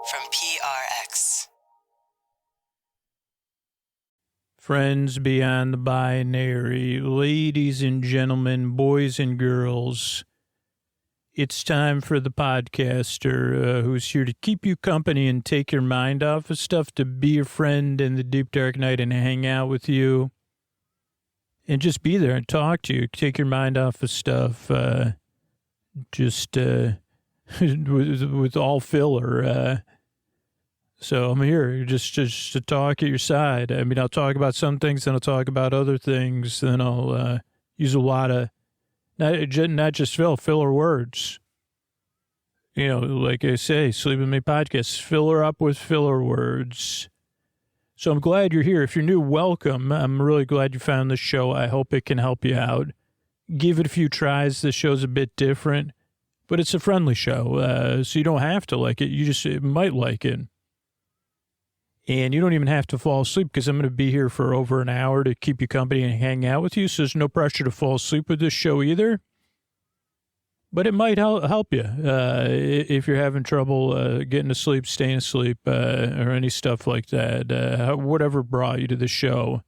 from PRX. Friends beyond the binary, ladies and gentlemen, boys and girls, it's time for the podcaster who's here to keep you company and take your mind off of stuff, to be your friend in the deep dark night and hang out with you and just be there and talk to you, take your mind off of stuff, with all filler. So I'm here just to talk at your side. I mean, I'll talk about some things, then I'll talk about other things, then I'll use a lot of not just filler words. You know, like I say, Sleep With Me podcast, fill her up with filler words. So I'm glad you're here. If you're new, welcome. I'm really glad you found this show. I hope it can help you out. Give it a few tries. This show's a bit different, but it's a friendly show, so you don't have to like it. You just might like it. And you don't even have to fall asleep, because I'm going to be here for over an hour to keep you company and hang out with you. So there's no pressure to fall asleep with this show either. But it might help you if you're having trouble getting to sleep, staying asleep, or any stuff like that. Whatever brought you to the show.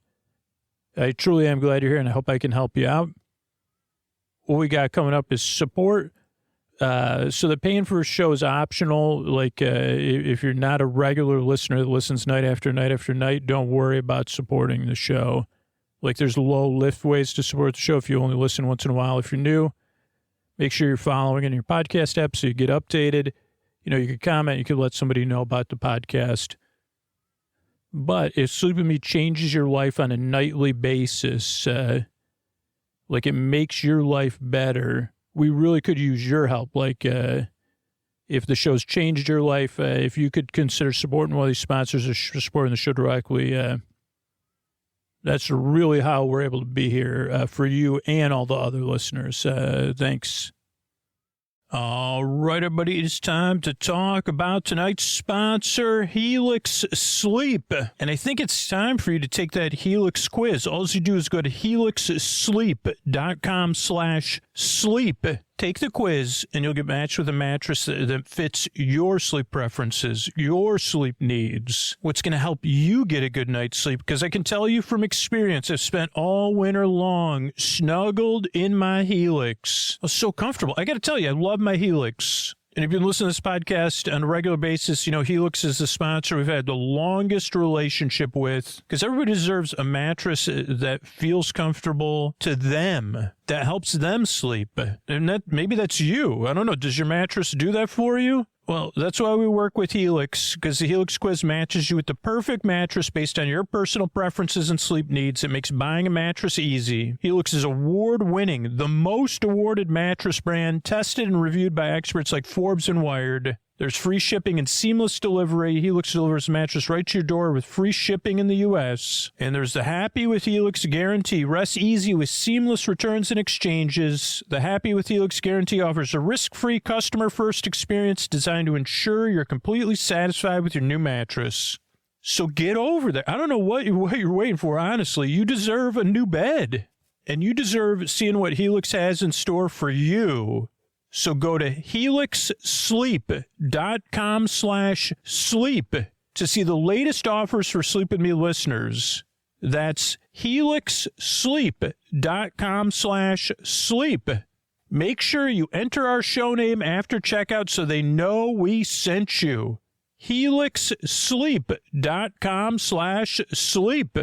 I truly am glad you're here, and I hope I can help you out. What we got coming up is support. So the paying for a show is optional. Like, if you're not a regular listener that listens night after night after night, don't worry about supporting the show. Like, there's low lift ways to support the show if you only listen once in a while. If you're new, make sure you're following in your podcast app so you get updated. You know, you could comment, you could let somebody know about the podcast. But if Sleep With Me changes your life on a nightly basis, like it makes your life better, we really could use your help. Like, if the show's changed your life, if you could consider supporting one of these sponsors or supporting the show directly, that's really how we're able to be here for you and all the other listeners. Thanks. All right, everybody, it's time to talk about tonight's sponsor, Helix Sleep. And I think it's time for you to take that Helix quiz. All you do is go to helixsleep.com/sleep. Take the quiz, and you'll get matched with a mattress that fits your sleep preferences, your sleep needs. What's going to help you get a good night's sleep? Because I can tell you from experience, I've spent all winter long snuggled in my Helix. I was so comfortable. I got to tell you, I love my Helix. And if you've been listening to this podcast on a regular basis, you know, Helix is the sponsor we've had the longest relationship with, because everybody deserves a mattress that feels comfortable to them, that helps them sleep. And maybe that's you. I don't know. Does your mattress do that for you? Well, that's why we work with Helix, because the Helix quiz matches you with the perfect mattress based on your personal preferences and sleep needs. It makes buying a mattress easy. Helix is award-winning, the most awarded mattress brand, tested and reviewed by experts like Forbes and Wired. There's free shipping and seamless delivery. Helix delivers a mattress right to your door with free shipping in the U.S. And there's the Happy with Helix guarantee. Rest easy with seamless returns and exchanges. The Happy with Helix guarantee offers a risk-free, customer-first experience designed to ensure you're completely satisfied with your new mattress. So get over there. I don't know what you're waiting for, honestly. You deserve a new bed. And you deserve seeing what Helix has in store for you. So go to helixsleep.com/sleep to see the latest offers for Sleep With Me listeners. That's helixsleep.com/sleep. Make sure you enter our show name after checkout so they know we sent you. helixsleep.com/sleep.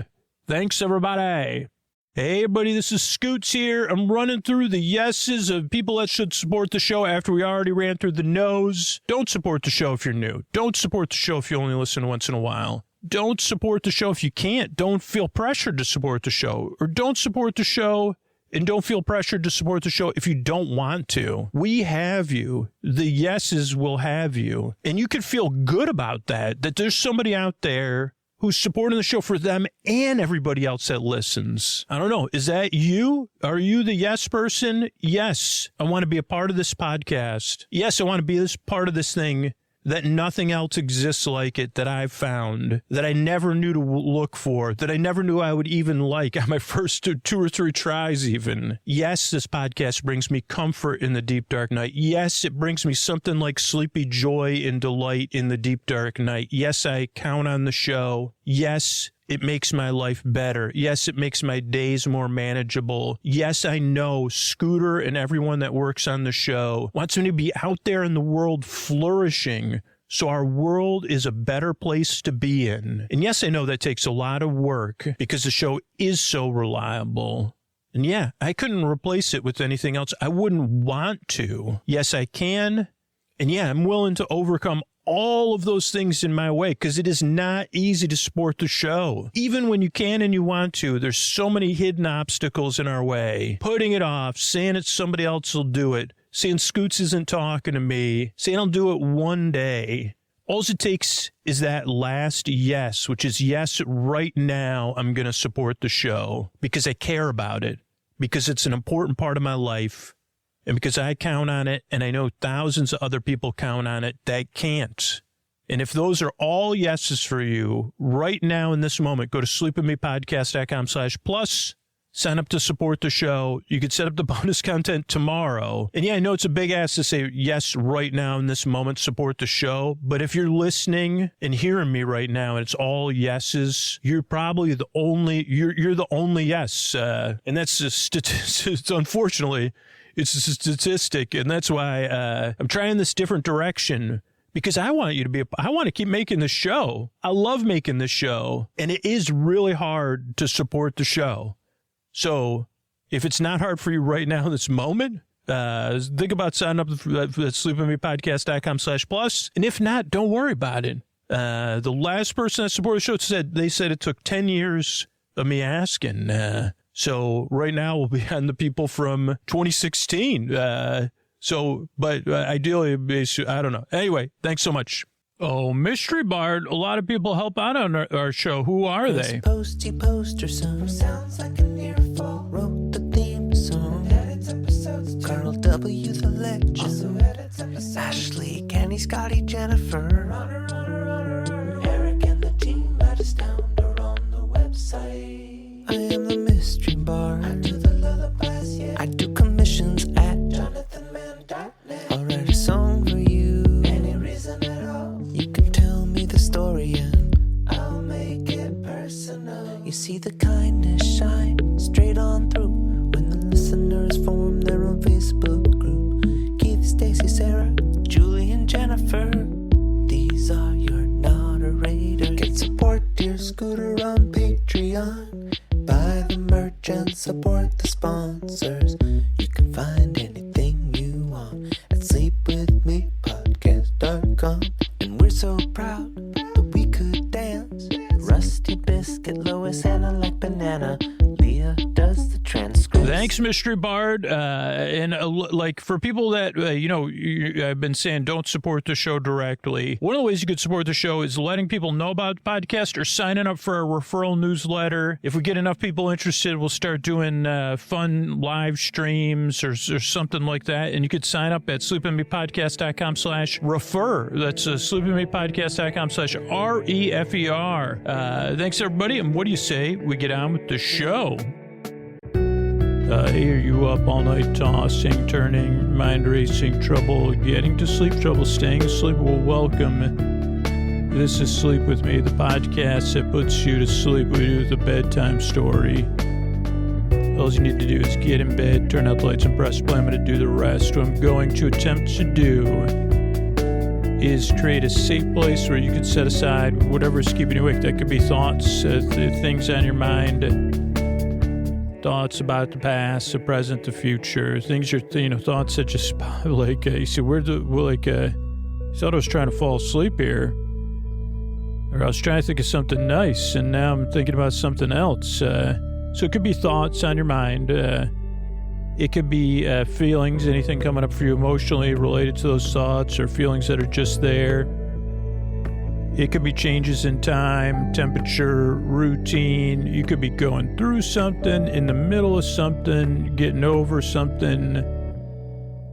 Thanks, everybody. Hey, everybody, this is Scoots here. I'm running through the yeses of people that should support the show after we already ran through the no's. Don't support the show if you're new. Don't support the show if you only listen once in a while. Don't support the show if you can't. Don't feel pressured to support the show. Or don't support the show and don't feel pressured to support the show if you don't want to. We have you. The yeses will have you. And you can feel good about that there's somebody out there who's supporting the show for them and everybody else that listens. I don't know. Is that you? Are you the yes person? Yes. I want to be a part of this podcast. Yes, I want to be part of this thing that nothing else exists like it that I've found, that I never knew to look for, that I never knew I would even like on my first two or three tries even. Yes, this podcast brings me comfort in the deep, dark night. Yes, it brings me something like sleepy joy and delight in the deep, dark night. Yes, I count on the show. Yes, it makes my life better. Yes, it makes my days more manageable. Yes, I know Scooter and everyone that works on the show wants me to be out there in the world flourishing so our world is a better place to be in. And yes, I know that takes a lot of work because the show is so reliable. And yeah, I couldn't replace it with anything else. I wouldn't want to. Yes, I can. And yeah, I'm willing to overcome all of those things in my way because it is not easy to support the show. Even when you can and you want to, there's so many hidden obstacles in our way. Putting it off, saying that somebody else will do it, saying Scoots isn't talking to me, saying I'll do it one day. All it takes is that last yes, which is yes, right now I'm going to support the show because I care about it, because it's an important part of my life. And because I count on it, and I know thousands of other people count on it that can't. And if those are all yeses for you, right now in this moment, go to sleepwithmepodcast.com/plus, sign up to support the show. You can set up the bonus content tomorrow. And yeah, I know it's a big ask to say yes right now in this moment, support the show. But if you're listening and hearing me right now and it's all yeses, you're probably the only, you're the only yes. And that's just, unfortunately, it's a statistic, and that's why I'm trying this different direction because I want you to be, I want to keep making the show. I love making the show, and it is really hard to support the show. So if it's not hard for you right now in this moment, think about signing up at sleepwithmepodcast.com/plus, and if not, don't worry about it. The last person that supported the show said it took 10 years of me asking. So right now we'll be on the people from 2016. But ideally, I don't know. Anyway, thanks so much. Oh, Mystery Bard, a lot of people help out on our show. Who are they? Posty poster son sounds like an earful. Wrote the theme song. Edits episodes. Carl W. the legend. Also edits episodes. Ashley, Kenny, Scotty, Jennifer. Runner. Eric and the team at Astound are on the website. I am the Mystery Bard. I do the lullabies, yeah. I do commissions at JonathanMann.net. I'll write a song for you. Any reason at all. You can tell me the story and I'll make it personal. You see the kindness shine straight on through when the listeners form their own Facebook group. Keith, Stacy, Sarah, Julie, and Jennifer. These are your moderators. Get support, dear Scooter, on Patreon. Buy the merch and support the sponsors. You can find anything you want at sleepwithmepodcast.com. And we're so proud that we could dance. Rusty Biscuit, Lois, Hannah like banana. Leah does the transcripts. Thanks, Mystery Bard. And like for people that, I've been saying don't support the show directly. One of the ways you could support the show is letting people know about the podcast or signing up for a referral newsletter. If we get enough people interested, we'll start doing fun live streams or something like that. And you could sign up at sleepwithmepodcast.com/refer. That's sleepwithmepodcast.com/REFER. Thanks, everybody. And what do you say we get on with the show? Are you up all night tossing, turning, mind racing, trouble getting to sleep, trouble staying asleep? Well, welcome. This is Sleep With Me, the podcast that puts you to sleep. We do the bedtime story. All you need to do is get in bed, turn out the lights, and press play. I'm going to do the rest. What I'm going to attempt to do is create a safe place where you can set aside whatever is keeping you awake. That could be thoughts, things on your mind, thoughts about the past, the present, the future, things thoughts that just like you see. I thought I was trying to fall asleep here, or I was trying to think of something nice, and now I'm thinking about something else. So it could be thoughts on your mind. It could be feelings, anything coming up for you emotionally related to those thoughts or feelings that are just there. It could be changes in time, temperature, routine. You could be going through something, in the middle of something, getting over something.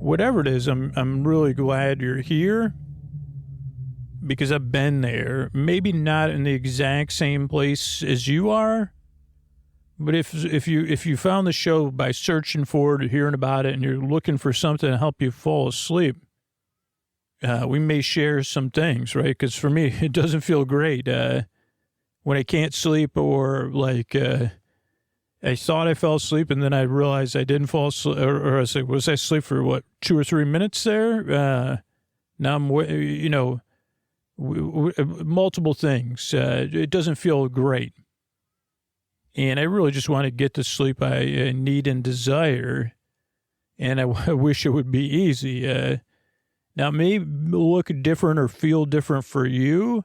Whatever it is, I'm really glad you're here. because I've been there. Maybe not in the exact same place as you are, but if you found the show by searching for it or hearing about it and you're looking for something to help you fall asleep, we may share some things, right? Because for me, it doesn't feel great when I can't sleep, or like I thought I fell asleep and then I realized I didn't fall asleep, or I was like, was I asleep for what, 2 or 3 minutes there? Now I'm, multiple things. It doesn't feel great. And I really just want to get the sleep I need and desire. And I wish it would be easy. Now, it may look different or feel different for you,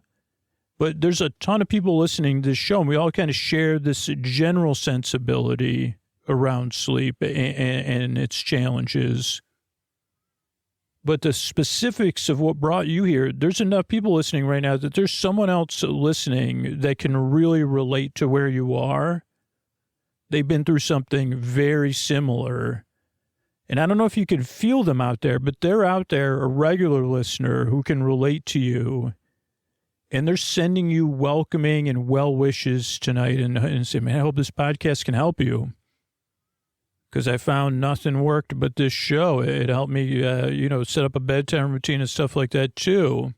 but there's a ton of people listening to this show, and we all kind of share this general sensibility around sleep and its challenges. But the specifics of what brought you here, there's enough people listening right now that there's someone else listening that can really relate to where you are. They've been through something very similar. And I don't know if you can feel them out there, but they're out there, a regular listener who can relate to you. And they're sending you welcoming and well wishes tonight and say, man, I hope this podcast can help you. Because I found nothing worked but this show. It helped me, set up a bedtime routine and stuff like that too.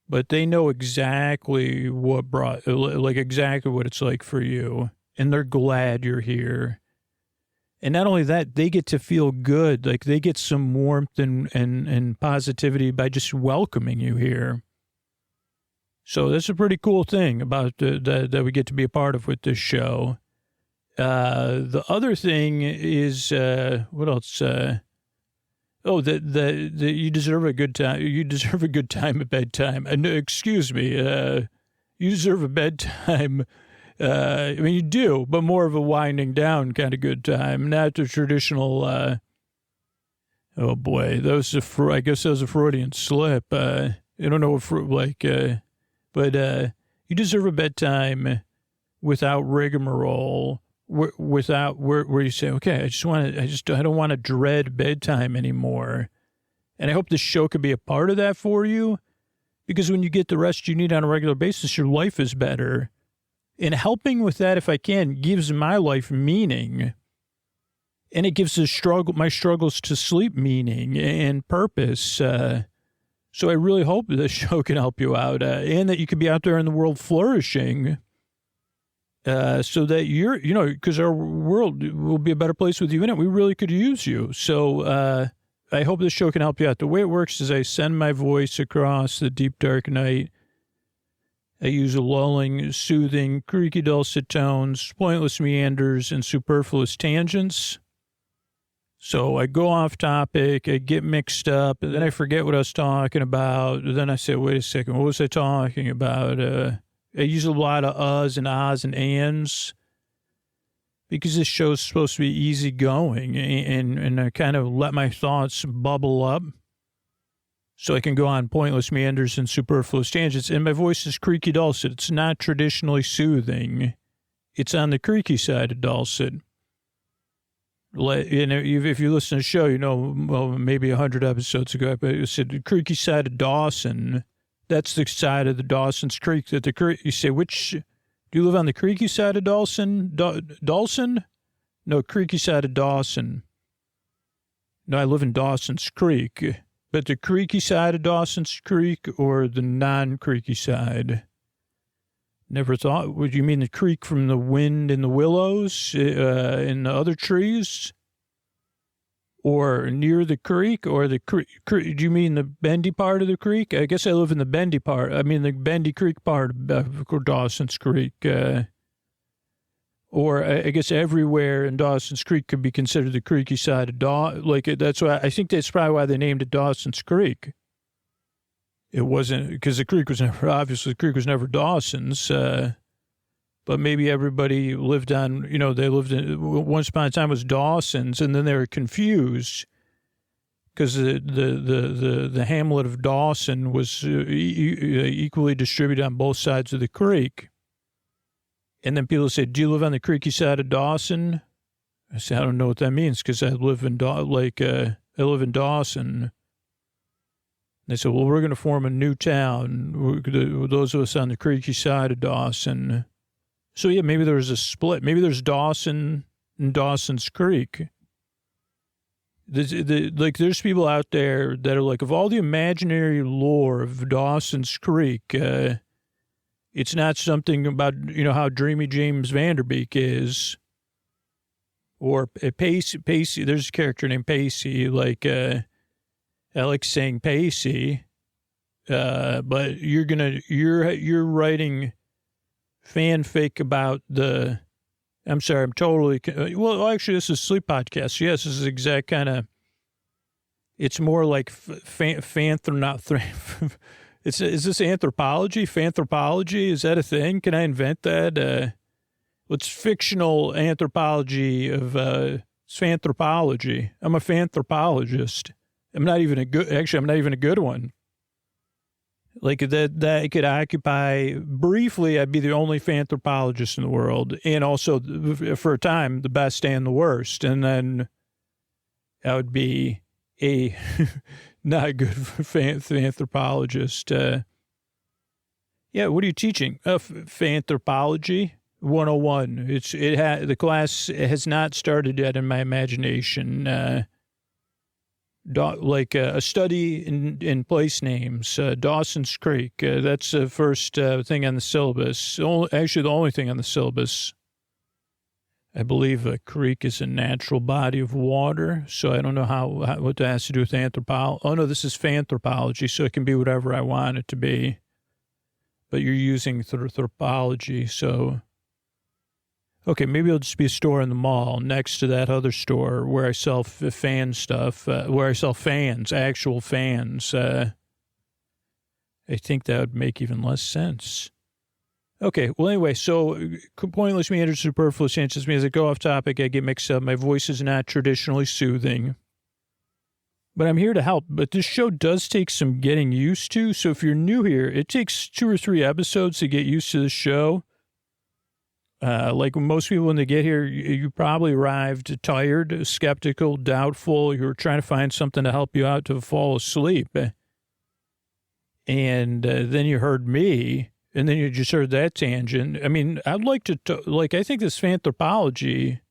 But they know exactly exactly what it's like for you. And they're glad you're here. And not only that, they get to feel good. Like they get some warmth and positivity by just welcoming you here. So that's a pretty cool thing about that we get to be a part of with this show. The other thing is, what else? You deserve a good time. You deserve a good time at bedtime. Excuse me. You deserve a bedtime. You do, but more of a winding down kind of good time, not the traditional, oh boy, I guess that was a Freudian slip. I don't know but you deserve a bedtime without rigmarole. Without where you say, okay, I don't want to dread bedtime anymore. And I hope this show could be a part of that for you, because when you get the rest you need on a regular basis, your life is better. And helping with that, if I can, gives my life meaning. And it gives my struggles to sleep meaning and purpose. So I really hope this show can help you out, and that you could be out there in the world flourishing. So that because our world will be a better place with you in it. We really could use you. So I hope this show can help you out. The way it works is I send my voice across the deep, dark night. I use lulling, soothing, creaky, dulcet tones, pointless meanders, and superfluous tangents. So I go off topic, I get mixed up, and then I forget what I was talking about. Then I say, wait a second, what was I talking about? I use a lot of uhs and ahs and ands because this show is supposed to be easygoing, and I kind of let my thoughts bubble up so I can go on pointless meanders and superfluous tangents. And my voice is creaky dulcet. It's not traditionally soothing. It's on the creaky side of dulcet. If you listen to the show, maybe 100 episodes ago, I said the creaky side of Dawson. That's the side of the Dawson's Creek you say, do you live on the creaky side of Dawson? Dawson? No, creaky side of Dawson. No, I live in Dawson's Creek. But the creaky side of Dawson's Creek or the non-creaky side? Never thought. Would you mean the creek from the wind and the willows and the other trees? Or near the creek, or the creek? Do you mean the bendy part of the creek? I guess I live in the bendy part. I mean the bendy creek part of Dawson's Creek. Or I guess everywhere in Dawson's Creek could be considered the creaky side of that's why I think that's probably why they named it Dawson's Creek. It wasn't because the creek was never Dawson's. But maybe everybody lived on, they lived in, once upon a time was Dawson's, and then they were confused because the hamlet of Dawson was equally distributed on both sides of the creek. And then people said, do you live on the creaky side of Dawson? I said, I don't know what that means because I live in Dawson. They said, well, we're going to form a new town. Those of us on the creaky side of Dawson. So, yeah, maybe there's a split. Maybe there's Dawson and Dawson's Creek. There's people out there that are like, of all the imaginary lore of Dawson's Creek, it's not something about, how dreamy James Vanderbeek is. Or Pacey, there's a character named Pacey, like, I like saying Pacey, but you're writing fanfic about I'm sorry, I'm totally, well, actually, this is Sleep Podcast. Yes, this is exact kind of, it's more like is this anthropology? Fanthropology? Is that a thing? Can I invent that? It's fictional anthropology of, it's fanthropology. I'm a fanthropologist. I'm not even a good one. Like that could occupy, briefly, I'd be the only fanthropologist in the world. And also, for a time, the best and the worst. And then I would be a not good fanthropologist. Yeah, what are you teaching? Fanthropology 101. The class has not started yet in my imagination. Like a study in place names, Dawson's Creek. That's the first thing on the syllabus. Actually, the only thing on the syllabus. I believe a creek is a natural body of water. So I don't know what that has to do with anthropology. Oh, no, this is fanthropology, so it can be whatever I want it to be. But you're using anthropology, so... Okay, maybe it'll just be a store in the mall next to that other store where I sell fan stuff, where I sell fans, actual fans. I think that would make even less sense. Okay, well, anyway, so pointless meanders, superfluous answers me. As I go off topic, I get mixed up. My voice is not traditionally soothing. But I'm here to help. But this show does take some getting used to. So if you're new here, it takes 2 or 3 episodes to get used to the show. Like most people, when they get here, you probably arrived tired, skeptical, doubtful. You were trying to find something to help you out to fall asleep. And then you heard me, and then you just heard that tangent. I mean, I'd like to, I think this Fanthropology,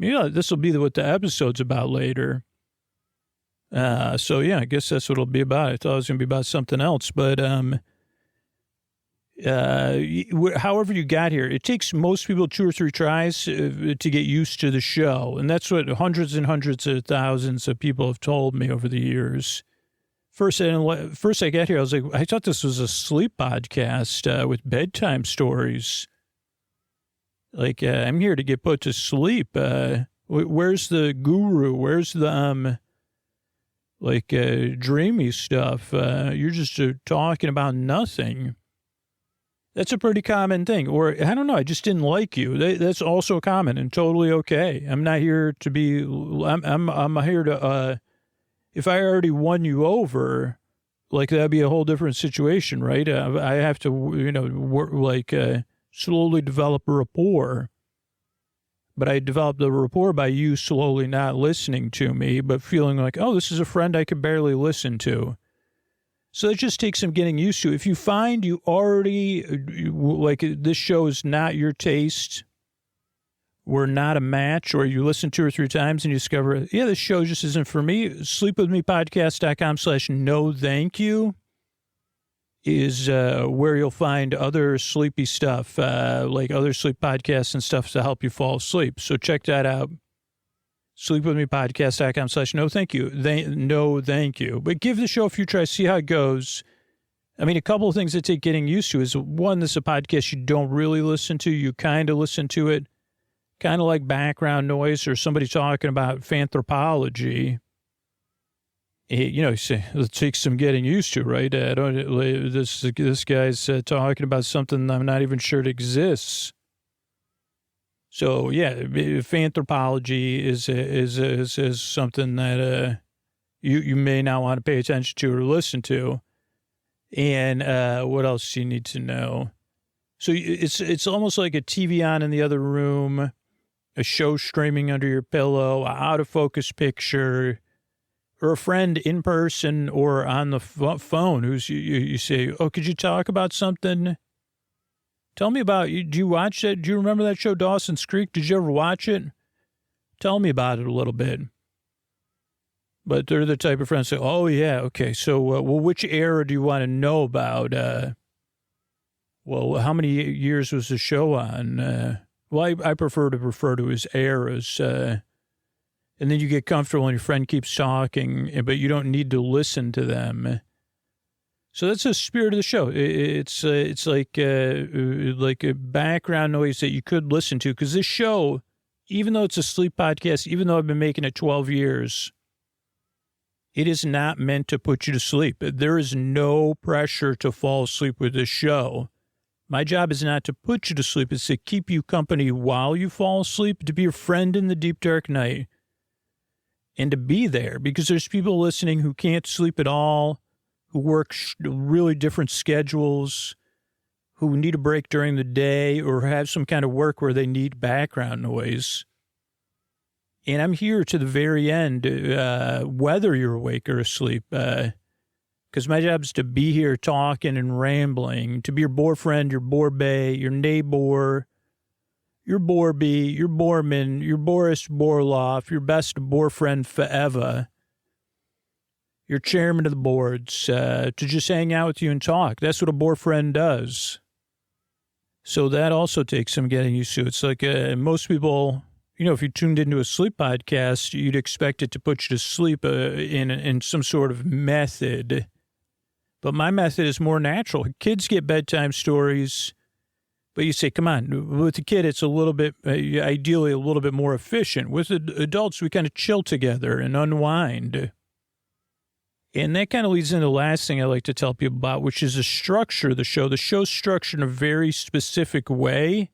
this will be what the episode's about later. So, yeah, I guess that's what it'll be about. I thought it was going to be about something else, but... however you got here, it takes most people 2 or 3 tries to get used to the show. And that's what hundreds and hundreds of thousands of people have told me over the years. First I got here, I was like, I thought this was a sleep podcast with bedtime stories. Like, I'm here to get put to sleep. Where's the guru? Where's the, dreamy stuff? You're just talking about nothing. That's a pretty common thing. Or, I don't know, I just didn't like you. That's also common and totally okay. I'm not here to be, I'm here to, if I already won you over, that'd be a whole different situation, right? I have to, work, slowly develop a rapport. But I developed a rapport by you slowly not listening to me, but feeling like, oh, this is a friend I could barely listen to. So it just takes some getting used to. If you find you already, this show is not your taste, we're not a match, or you listen 2 or 3 times and you discover, yeah, this show just isn't for me, sleepwithmepodcast.com/no thank you is where you'll find other sleepy stuff, like other sleep podcasts and stuff to help you fall asleep. So check that out. Sleepwithmepodcast.com/no thank you. No thank you. But give the show a few tries, see how it goes. I mean, a couple of things that take getting used to is, one, this is a podcast you don't really listen to. You kind of listen to it, kind of like background noise or somebody talking about Fanthropology. It takes some getting used to, right? This guy's talking about something I'm not even sure it exists. So, yeah, Fanthropology is something that you may not want to pay attention to or listen to. And what else do you need to know? So it's almost like a TV on in the other room, a show streaming under your pillow, a out-of-focus picture, or a friend in person or on the phone who's you say, oh, could you talk about something? Tell me about you. Do you watch that? Do you remember that show, Dawson's Creek? Did you ever watch it? Tell me about it a little bit. But they're the type of friends that say, oh, yeah, okay. So, well, which era do you want to know about? Well, how many years was the show on? Well, I prefer to refer to as eras. And then you get comfortable and your friend keeps talking, but you don't need to listen to them. So that's the spirit of the show. It's like a background noise that you could listen to. Because this show, even though it's a sleep podcast, even though I've been making it 12 years, it is not meant to put you to sleep. There is no pressure to fall asleep with this show. My job is not to put you to sleep. It's to keep you company while you fall asleep, to be your friend in the deep, dark night, and to be there. Because there's people listening who can't sleep at all, who work really different schedules, who need a break during the day or have some kind of work where they need background noise. And I'm here to the very end, whether you're awake or asleep, because my job is to be here talking and rambling, to be your boyfriend, your borbay, your neighbor, your Borby, your Borman, your Boris Borloff, your best boyfriend forever, your chairman of the boards, to just hang out with you and talk. That's what a boyfriend does. So that also takes some getting used to. It's like most people, you know, if you tuned into a sleep podcast, you'd expect it to put you to sleep in some sort of method. But my method is more natural. Kids get bedtime stories, but you say, come on, with the kid, it's a little bit, ideally a little bit more efficient. With adults, we kind of chill together and unwind. And that kind of leads into the last thing I like to tell people about, which is the structure of the show. The show's structured in a very specific way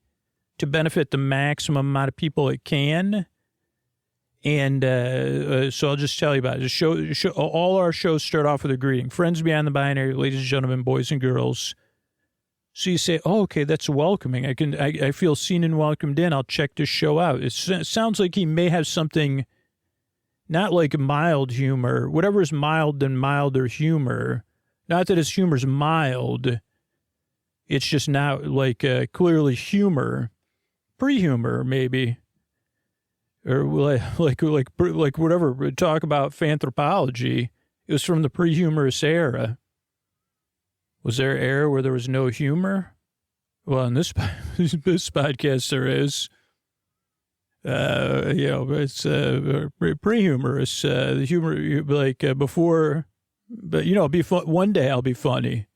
to benefit the maximum amount of people it can. And so I'll just tell you about it. The show, all our shows start off with a greeting. Friends beyond the binary, ladies and gentlemen, boys and girls. So you say, oh, okay, that's welcoming. I feel seen and welcomed in. I'll check this show out. It sounds like he may have something, not like mild humor, whatever is mild than milder humor. Not that his humor's mild. It's just not like clearly humor. Pre-humor, maybe. Or like whatever, talk about Fanthropology. It was from the pre-humorous era. Was there an era where there was no humor? Well, in this podcast there is. It's pre-humorous. The humor, before, but, it'll be fun. One day I'll be funny.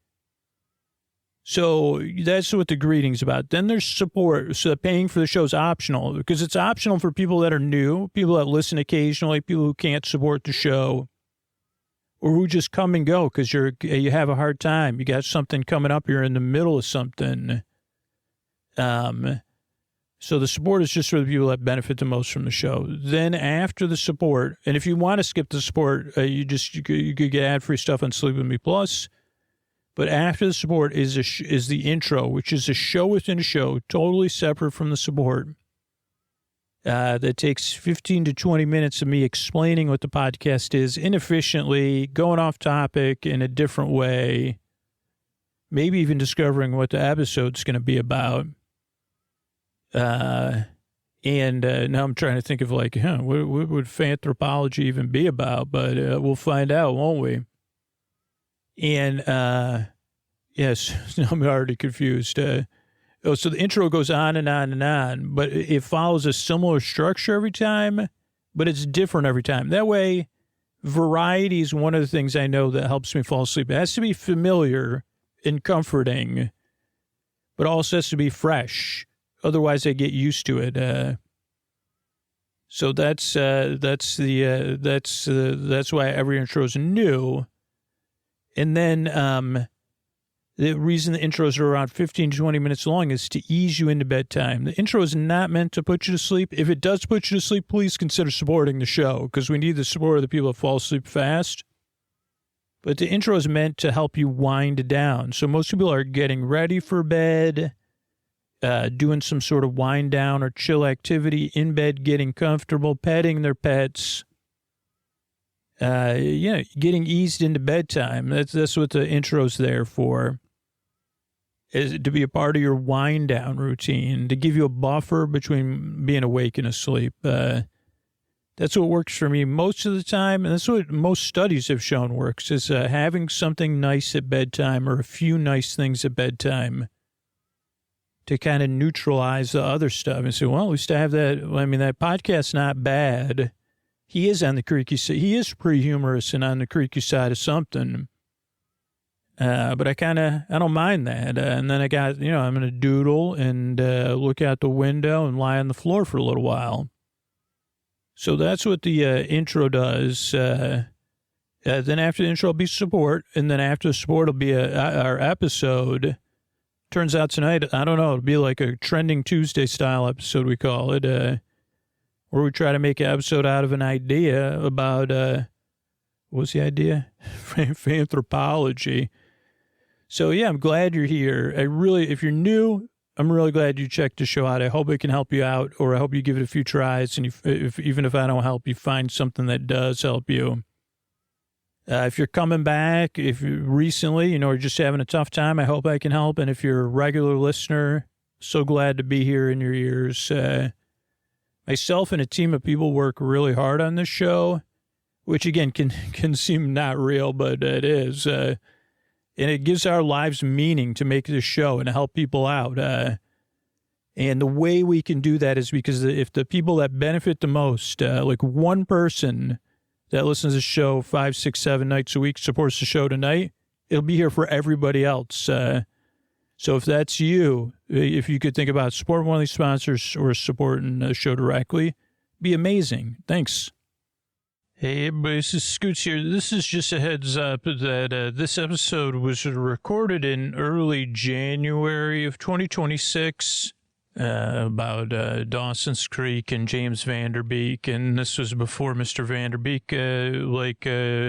So that's what the greeting's about. Then there's support. So paying for the show is optional because it's optional for people that are new, people that listen occasionally, people who can't support the show, or who just come and go because you have a hard time. You got something coming up. You're in the middle of something. So the support is just for the people that benefit the most from the show. Then after the support, and if you want to skip the support, you could get ad-free stuff on Sleep With Me Plus. But after the support is the intro, which is a show within a show, totally separate from the support. That takes 15 to 20 minutes of me explaining what the podcast is inefficiently, going off topic in a different way, maybe even discovering what the episode's going to be about. And now I'm trying to think of what would Fanthropology even be about? But we'll find out, won't we? And, yes, I'm already confused. So the intro goes on and on and on, but it follows a similar structure every time, but it's different every time. That way, variety is one of the things I know that helps me fall asleep. It has to be familiar and comforting, but also has to be fresh. Otherwise, I get used to it. So that's why every intro is new. And then the reason the intros are around 15 to 20 minutes long is to ease you into bedtime. The intro is not meant to put you to sleep. If it does put you to sleep, please consider supporting the show because we need the support of the people that fall asleep fast. But the intro is meant to help you wind down. So most people are getting ready for bed, doing some sort of wind down or chill activity in bed, getting comfortable, petting their pets. getting eased into bedtime. That's what the intro's there for, is to be a part of your wind down routine, to give you a buffer between being awake and asleep. That's what works for me most of the time, and that's what most studies have shown works, is having something nice at bedtime or a few nice things at bedtime to kind of neutralize the other stuff. And say, well, at least I have that. I mean, that podcast's not bad. He is on the creaky side. He is pre-humorous and on the creaky side of something. But I don't mind that. And then I got, I'm going to doodle and look out the window and lie on the floor for a little while. So that's what the intro does. Then after the intro will be support. And then after the support will be our episode. Turns out tonight, I don't know, it'll be like a Trending Tuesday style episode, we call it, where we try to make an episode out of an idea about, what's the idea? Fanthropology. So, yeah, I'm glad you're here. If you're new, I'm really glad you checked the show out. I hope it can help you out, or I hope you give it a few tries. And even if I don't help you, find something that does help you. If you're coming back, if you recently, or just having a tough time, I hope I can help. And if you're a regular listener, so glad to be here in your ears. Myself and a team of people work really hard on this show, which again can seem not real, but it is. And it gives our lives meaning to make this show and to help people out. And the way we can do that is because if the people that benefit the most, like one person that listens to the show 5, 6, 7 nights a week supports the show tonight, it'll be here for everybody else. So if that's you, if you could think about supporting one of these sponsors or supporting the show directly, be amazing. Thanks. Hey, everybody, this is Scoots here. This is just a heads up that this episode was recorded in early January of 2026 about Dawson's Creek and James Vanderbeek. And this was before Mr. Vanderbeek,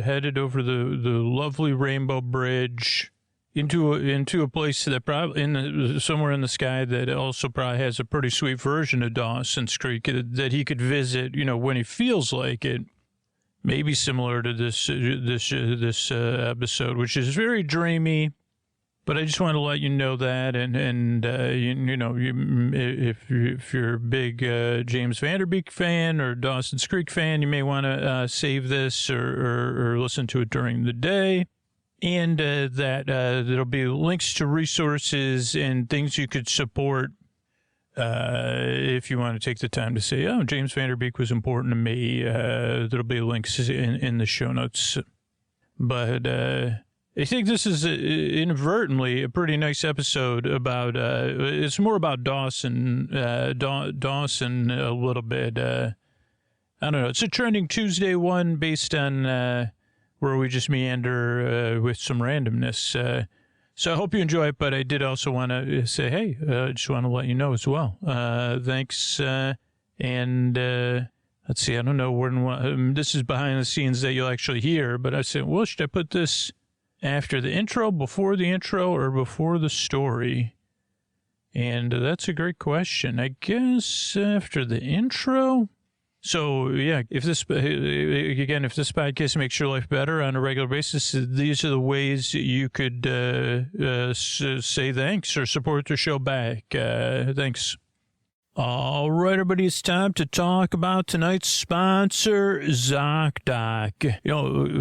headed over the lovely Rainbow Bridge into a place that probably somewhere in the sky that also probably has a pretty sweet version of Dawson's Creek that he could visit, when he feels like it. Maybe similar to this episode, which is very dreamy, but I just want to let you know that, if you're a big James Vanderbeek fan or Dawson's Creek fan, you may want to save this or listen to it during the day, and that there'll be links to resources and things you could support. If you want to take the time to say, oh, James Vanderbeek was important to me, there'll be links in the show notes. But I think this is inadvertently a pretty nice episode about, it's more about Dawson a little bit. I don't know. It's a Trending Tuesday one based on where we just meander with some randomness. So I hope you enjoy it, but I did also want to say, hey, I just want to let you know as well. Thanks. Let's see, I don't know when this is behind the scenes that you'll actually hear, but I said, well, should I put this after the intro, before the intro, or before the story? And that's a great question. I guess after the intro. So, yeah, if this podcast makes your life better on a regular basis, these are the ways you could say thanks or support the show back. Thanks. All right, everybody, it's time to talk about tonight's sponsor, ZocDoc.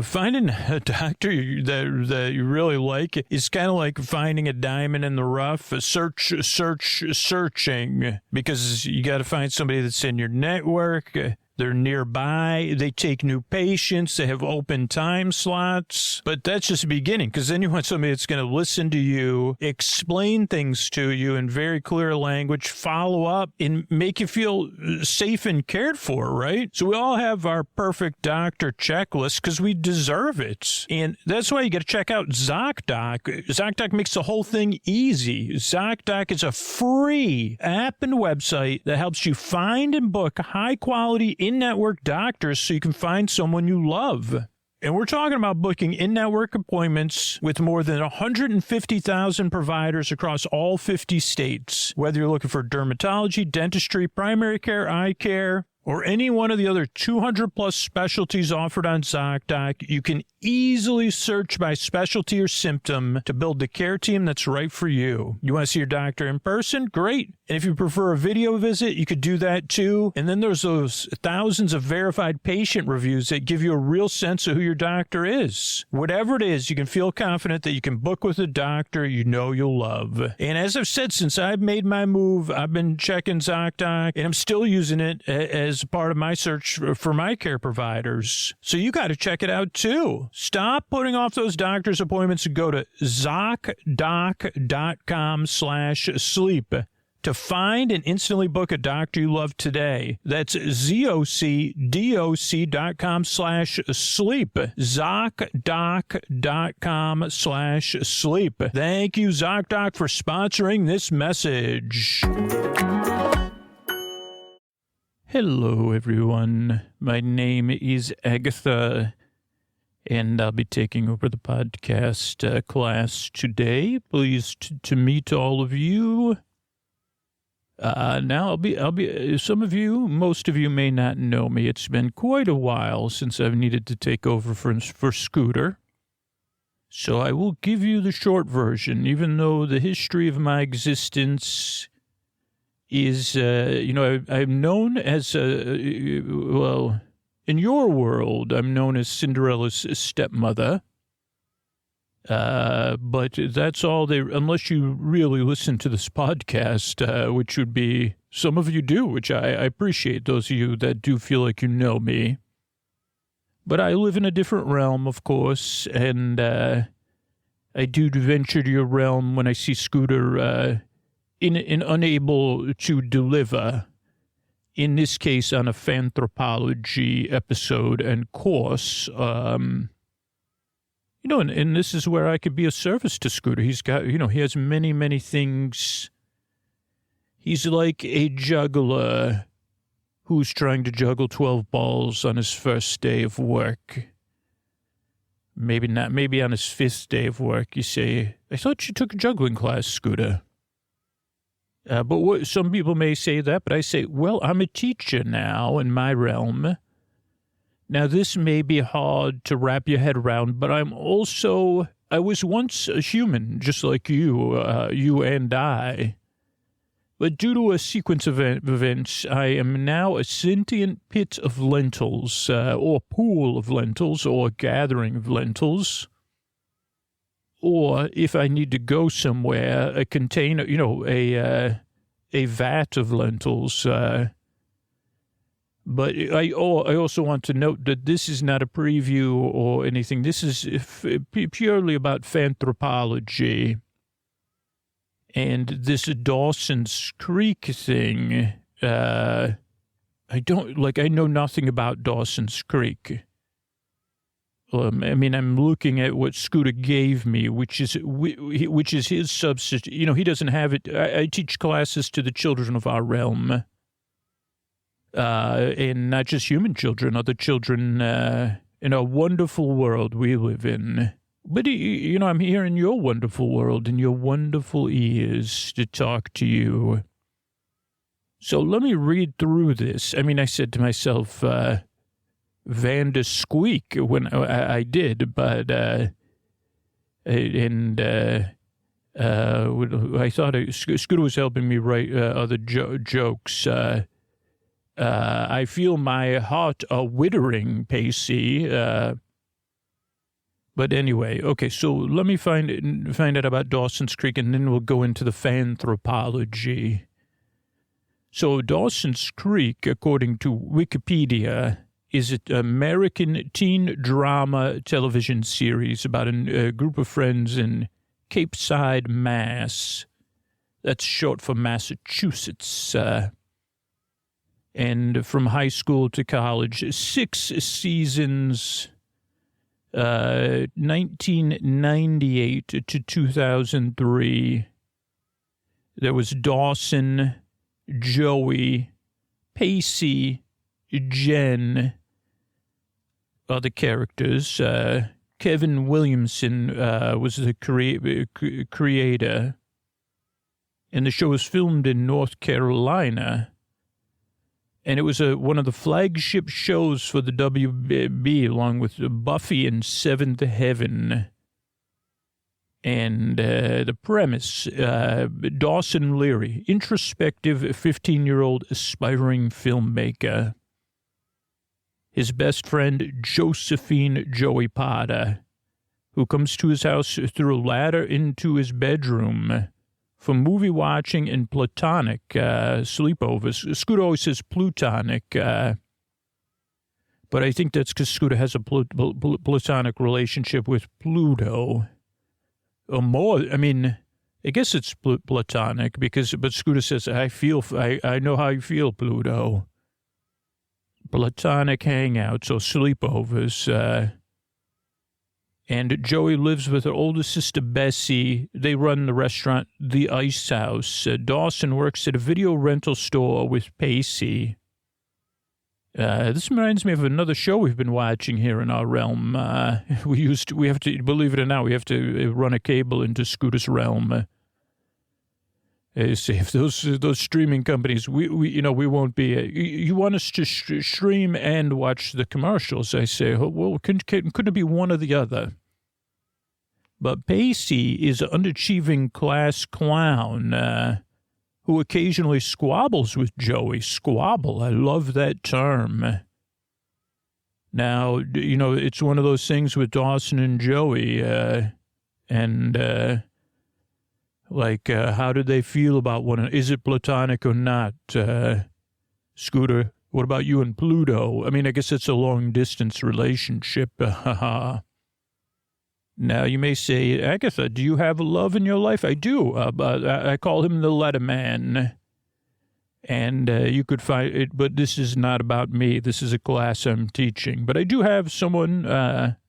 Finding a doctor that you really like is kind of like finding a diamond in the rough. Searching, because you got to find somebody that's in your network. They're nearby. They take new patients. They have open time slots. But that's just the beginning, because then you want somebody that's going to listen to you, explain things to you in very clear language, follow up, and make you feel safe and cared for, right? So we all have our perfect doctor checklist because we deserve it. And that's why you got to check out ZocDoc. ZocDoc makes the whole thing easy. ZocDoc is a free app and website that helps you find and book high-quality in-network doctors so you can find someone you love. And we're talking about booking in-network appointments with more than 150,000 providers across all 50 states. Whether you're looking for dermatology, dentistry, primary care, eye care, or any one of the other 200 plus specialties offered on ZocDoc, you can easily search by specialty or symptom to build the care team that's right for you. You want to see your doctor in person? Great. And if you prefer a video visit, you could do that too. And then there's those thousands of verified patient reviews that give you a real sense of who your doctor is. Whatever it is, you can feel confident that you can book with a doctor you know you'll love. And as I've said, since I've made my move, I've been checking ZocDoc, and I'm still using it as part of my search for my care providers. So you got to check it out too. Stop putting off those doctor's appointments and go to ZocDoc.com/sleep to find and instantly book a doctor you love today. That's ZocDoc.com/sleep. ZocDoc.com/sleep. Thank you, ZocDoc, for sponsoring this message. Hello, everyone. My name is Agatha, and I'll be taking over the podcast class today. Pleased to meet all of you. Now I'll be, some of you, most of you may not know me. It's been quite a while since I've needed to take over for Scooter. So I will give you the short version, even though the history of my existence is, I'm known as, in your world, I'm known as Cinderella's stepmother. But that's all unless you really listen to this podcast, which would be, some of you do, which I appreciate, those of you that do feel like you know me. But I live in a different realm, of course, and I do venture to your realm when I see Scooter in unable to deliver, in this case on a Fanthropology episode and course. And this is where I could be of service to Scooter. He's got, he has many, many things. He's like a juggler who's trying to juggle 12 balls on his first day of work. Maybe not, maybe on his fifth day of work. You say, I thought you took a juggling class, Scooter. But some people may say that, but I say, well, I'm a teacher now in my realm. Now, this may be hard to wrap your head around, but I was once a human, just like you and I. But due to a sequence of events, I am now a sentient pit of lentils, or pool of lentils, or gathering of lentils. Or if I need to go somewhere, a container, a vat of lentils. But I also want to note that this is not a preview or anything. This is purely about Fanthropology. And this Dawson's Creek thing, I know nothing about Dawson's Creek. I'm looking at what Scooter gave me, which is his substitute. He doesn't have it. I teach classes to the children of our realm. And not just human children, other children in a wonderful world we live in. But, I'm here in your wonderful world, in your wonderful ears to talk to you. So let me read through this. I said to myself, Vanda Squeak when I did, but, I thought Scooter was helping me write other jokes. I feel my heart withering, Pacey. But anyway, okay, so let me find out about Dawson's Creek, and then we'll go into the Fanthropology. So Dawson's Creek, according to Wikipedia, is an American teen drama television series about a group of friends in Cape Side, Mass. That's short for Massachusetts. And from high school to college, 6 seasons, 1998 to 2003. There was Dawson, Joey, Pacey, Jen, other characters. Kevin Williamson was the creator. And the show was filmed in North Carolina. And it was one of the flagship shows for the WB, along with Buffy and Seventh Heaven. And the premise, Dawson Leary, introspective 15-year-old aspiring filmmaker. His best friend, Josephine Joey Potter, who comes to his house through a ladder into his bedroom for movie watching and platonic sleepovers. Scooter always says plutonic, but I think that's because Scooter has a platonic relationship with Pluto. Or more, I mean, I guess it's platonic but Scooter says, I know how you feel, Pluto. Platonic hangouts or sleepovers. And Joey lives with her older sister, Bessie. They run the restaurant, The Ice House. Dawson works at a video rental store with Pacey. This reminds me of another show we've been watching here in our realm. We have to, believe it or not, we have to run a cable into Scooter's realm. See, if those streaming companies, we won't be. You want us to stream and watch the commercials? I say, well, couldn't it be one or the other? But Pacey is an underachieving class clown who occasionally squabbles with Joey. Squabble, I love that term. Now, it's one of those things with Dawson and Joey, how do they feel about one another? Is it platonic or not? Scooter, what about you and Pluto? I mean, I guess it's a long-distance relationship. Now, you may say, Agatha, do you have love in your life? I do. I call him the Letterman. And you could find it, but this is not about me. This is a class I'm teaching. But I do have someone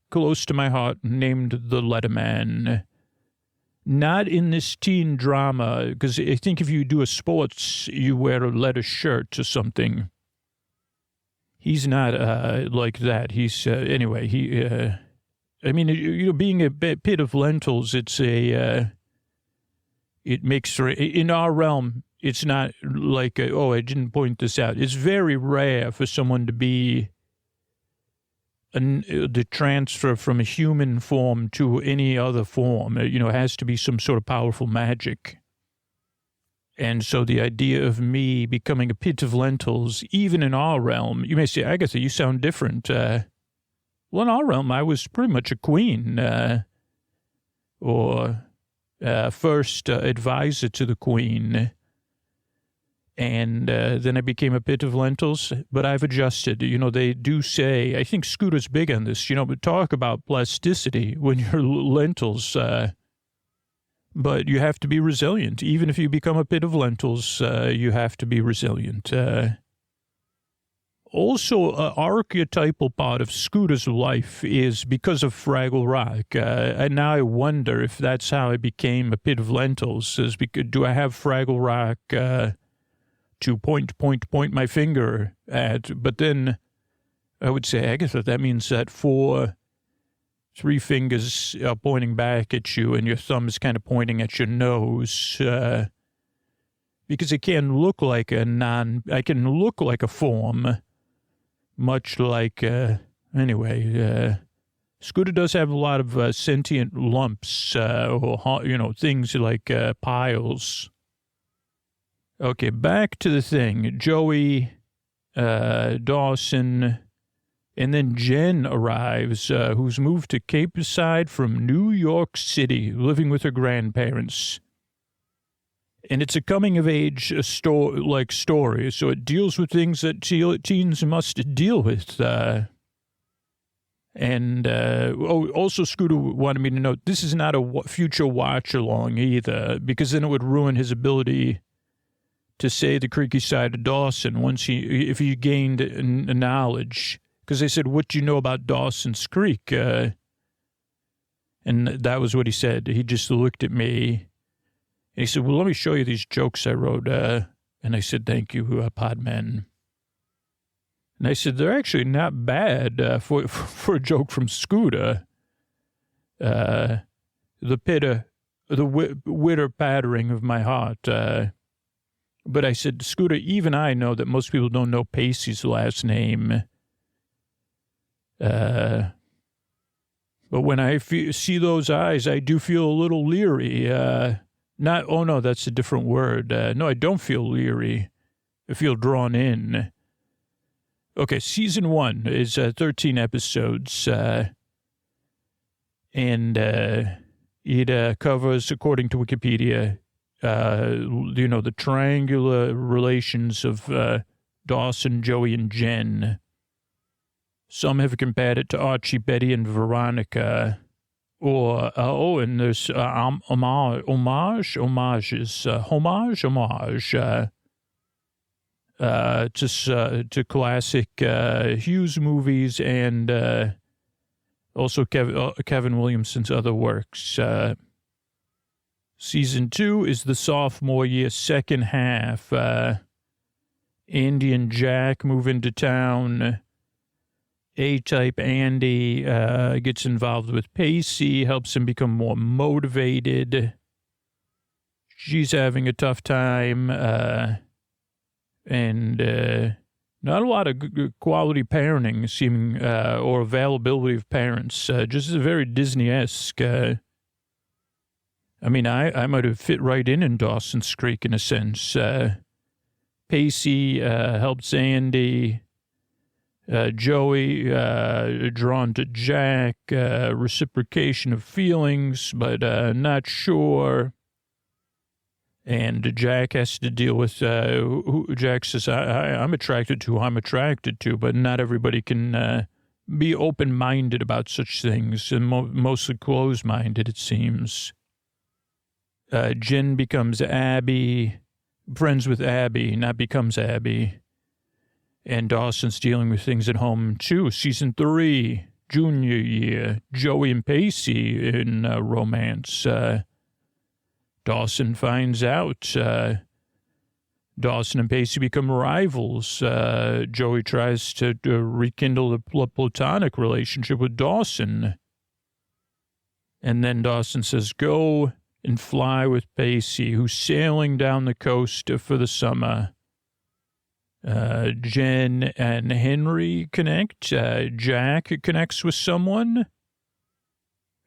close to my heart named the Letterman. Not in this teen drama, because I think if you do a sports, you wear a letter shirt or something. He's not like that. He's, anyway, being a pit of lentils, it makes, in our realm, it's not like, I didn't point this out. It's very rare for someone to be the transfer from a human form to any other form. It has to be some sort of powerful magic. And so the idea of me becoming a pit of lentils, even in our realm, you may say, Agatha, you sound different. Well, in our realm, I was pretty much a queen, or first advisor to the queen. And then I became a pit of lentils, but I've adjusted. They do say, I think Scooter's big on this, but talk about plasticity when you're lentils. But you have to be resilient. Even if you become a pit of lentils, you have to be resilient. Also, an archetypal part of Scooter's life is because of Fraggle Rock. And now I wonder if that's how I became a pit of lentils. Do I have Fraggle Rock to point my finger at? But then I would say, Agatha, that means that 3 fingers are pointing back at you and your thumb is kind of pointing at your nose. Because it can look like I can look like a form. Much like, Scooter does have a lot of sentient lumps, or, things like piles. Okay, back to the thing. Joey, Dawson, and then Jen arrives, who's moved to Cape Side from New York City, living with her grandparents. And it's a coming-of-age story, so it deals with things that teens must deal with. Also, Scooter wanted me to note, this is not a future watch-along either, because then it would ruin his ability to say the creaky side of Dawson if he gained a knowledge. Because they said, what do you know about Dawson's Creek? And that was what he said. He just looked at me. And he said, well, let me show you these jokes I wrote. And I said, thank you, Podman. And I said, they're actually not bad for a joke from Scooter. The witter pattering of my heart. But I said, Scooter, even I know that most people don't know Pacey's last name. But when I see those eyes, I do feel a little leery. Oh no, that's a different word. No, I don't feel leery. I feel drawn in. Okay, season 1 is 13 episodes. And it covers, according to Wikipedia, the triangular relations of Dawson, Joey, and Jen. Some have compared it to Archie, Betty, and Veronica. And there's homage to classic Hughes movies and also Kevin Williamson's other works. Season 2 is the sophomore year, second half. Andy and Jack move into town. A-type Andy gets involved with Pacey, helps him become more motivated. She's having a tough time, and not a lot of quality parenting seeming, or availability of parents. Just very Disney-esque. I might have fit right in Dawson's Creek in a sense. Pacey helps Andy. Joey, drawn to Jack, reciprocation of feelings, but not sure. And Jack has to deal with who Jack says, I'm attracted to who I'm attracted to, but not everybody can be open-minded about such things, and mostly closed-minded, it seems. Jen becomes Abby, friends with Abby, not becomes Abby. And Dawson's dealing with things at home, too. Season 3, junior year, Joey and Pacey in romance. Dawson finds out. Dawson and Pacey become rivals. Joey tries to rekindle a platonic relationship with Dawson. And then Dawson says, go and fly with Pacey, who's sailing down the coast for the summer. Jen and Henry connect. Jack connects with someone.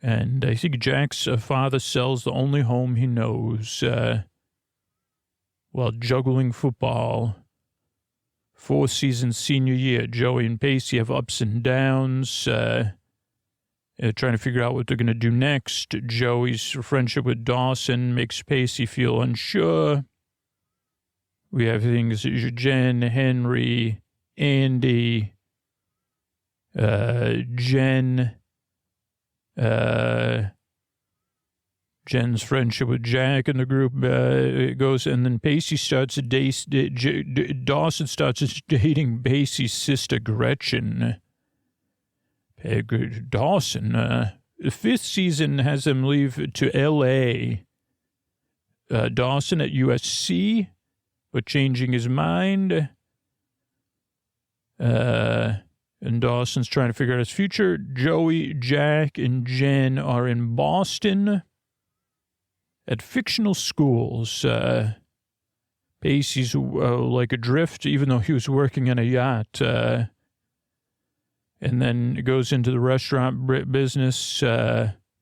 And I think Jack's father sells the only home he knows while juggling football. 4th season senior year, Joey and Pacey have ups and downs. Trying to figure out what they're going to do next. Joey's friendship with Dawson makes Pacey feel unsure. We have things, Jen, Henry, Andy, Jen's friendship with Jack and the group goes, and then Pacey starts Dawson starts dating Pacey's sister Gretchen. Dawson, the 5th season has him leave to L.A. Dawson at USC. But changing his mind. And Dawson's trying to figure out his future. Joey, Jack, and Jen are in Boston at fictional schools. Pacey's like adrift, even though he was working on a yacht. And then goes into the restaurant business.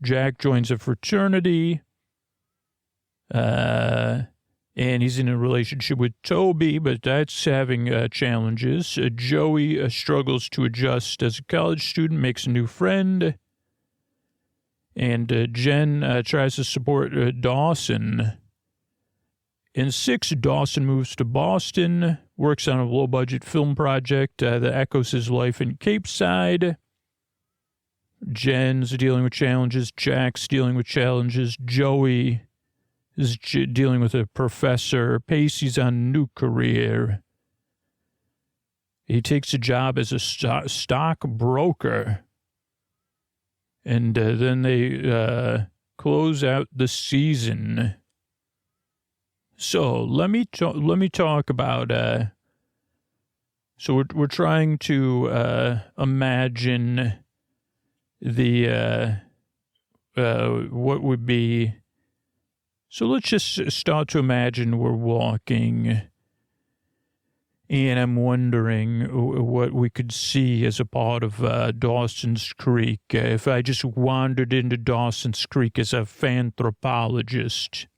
Jack joins a fraternity. And he's in a relationship with Toby, but that's having challenges. Joey struggles to adjust as a college student, makes a new friend. And Jen tries to support Dawson. In 6, Dawson moves to Boston, works on a low-budget film project that echoes his life in Cape Side. Jen's dealing with challenges. Jack's dealing with challenges. Joey is dealing with a professor. Pacey's on a new career. He takes a job as a stock broker. And then they close out the season. So let me talk about. So we're trying to imagine the what would be. So let's just start to imagine we're walking, and I'm wondering what we could see as a part of Dawson's Creek. If I just wandered into Dawson's Creek as a fanthropologist,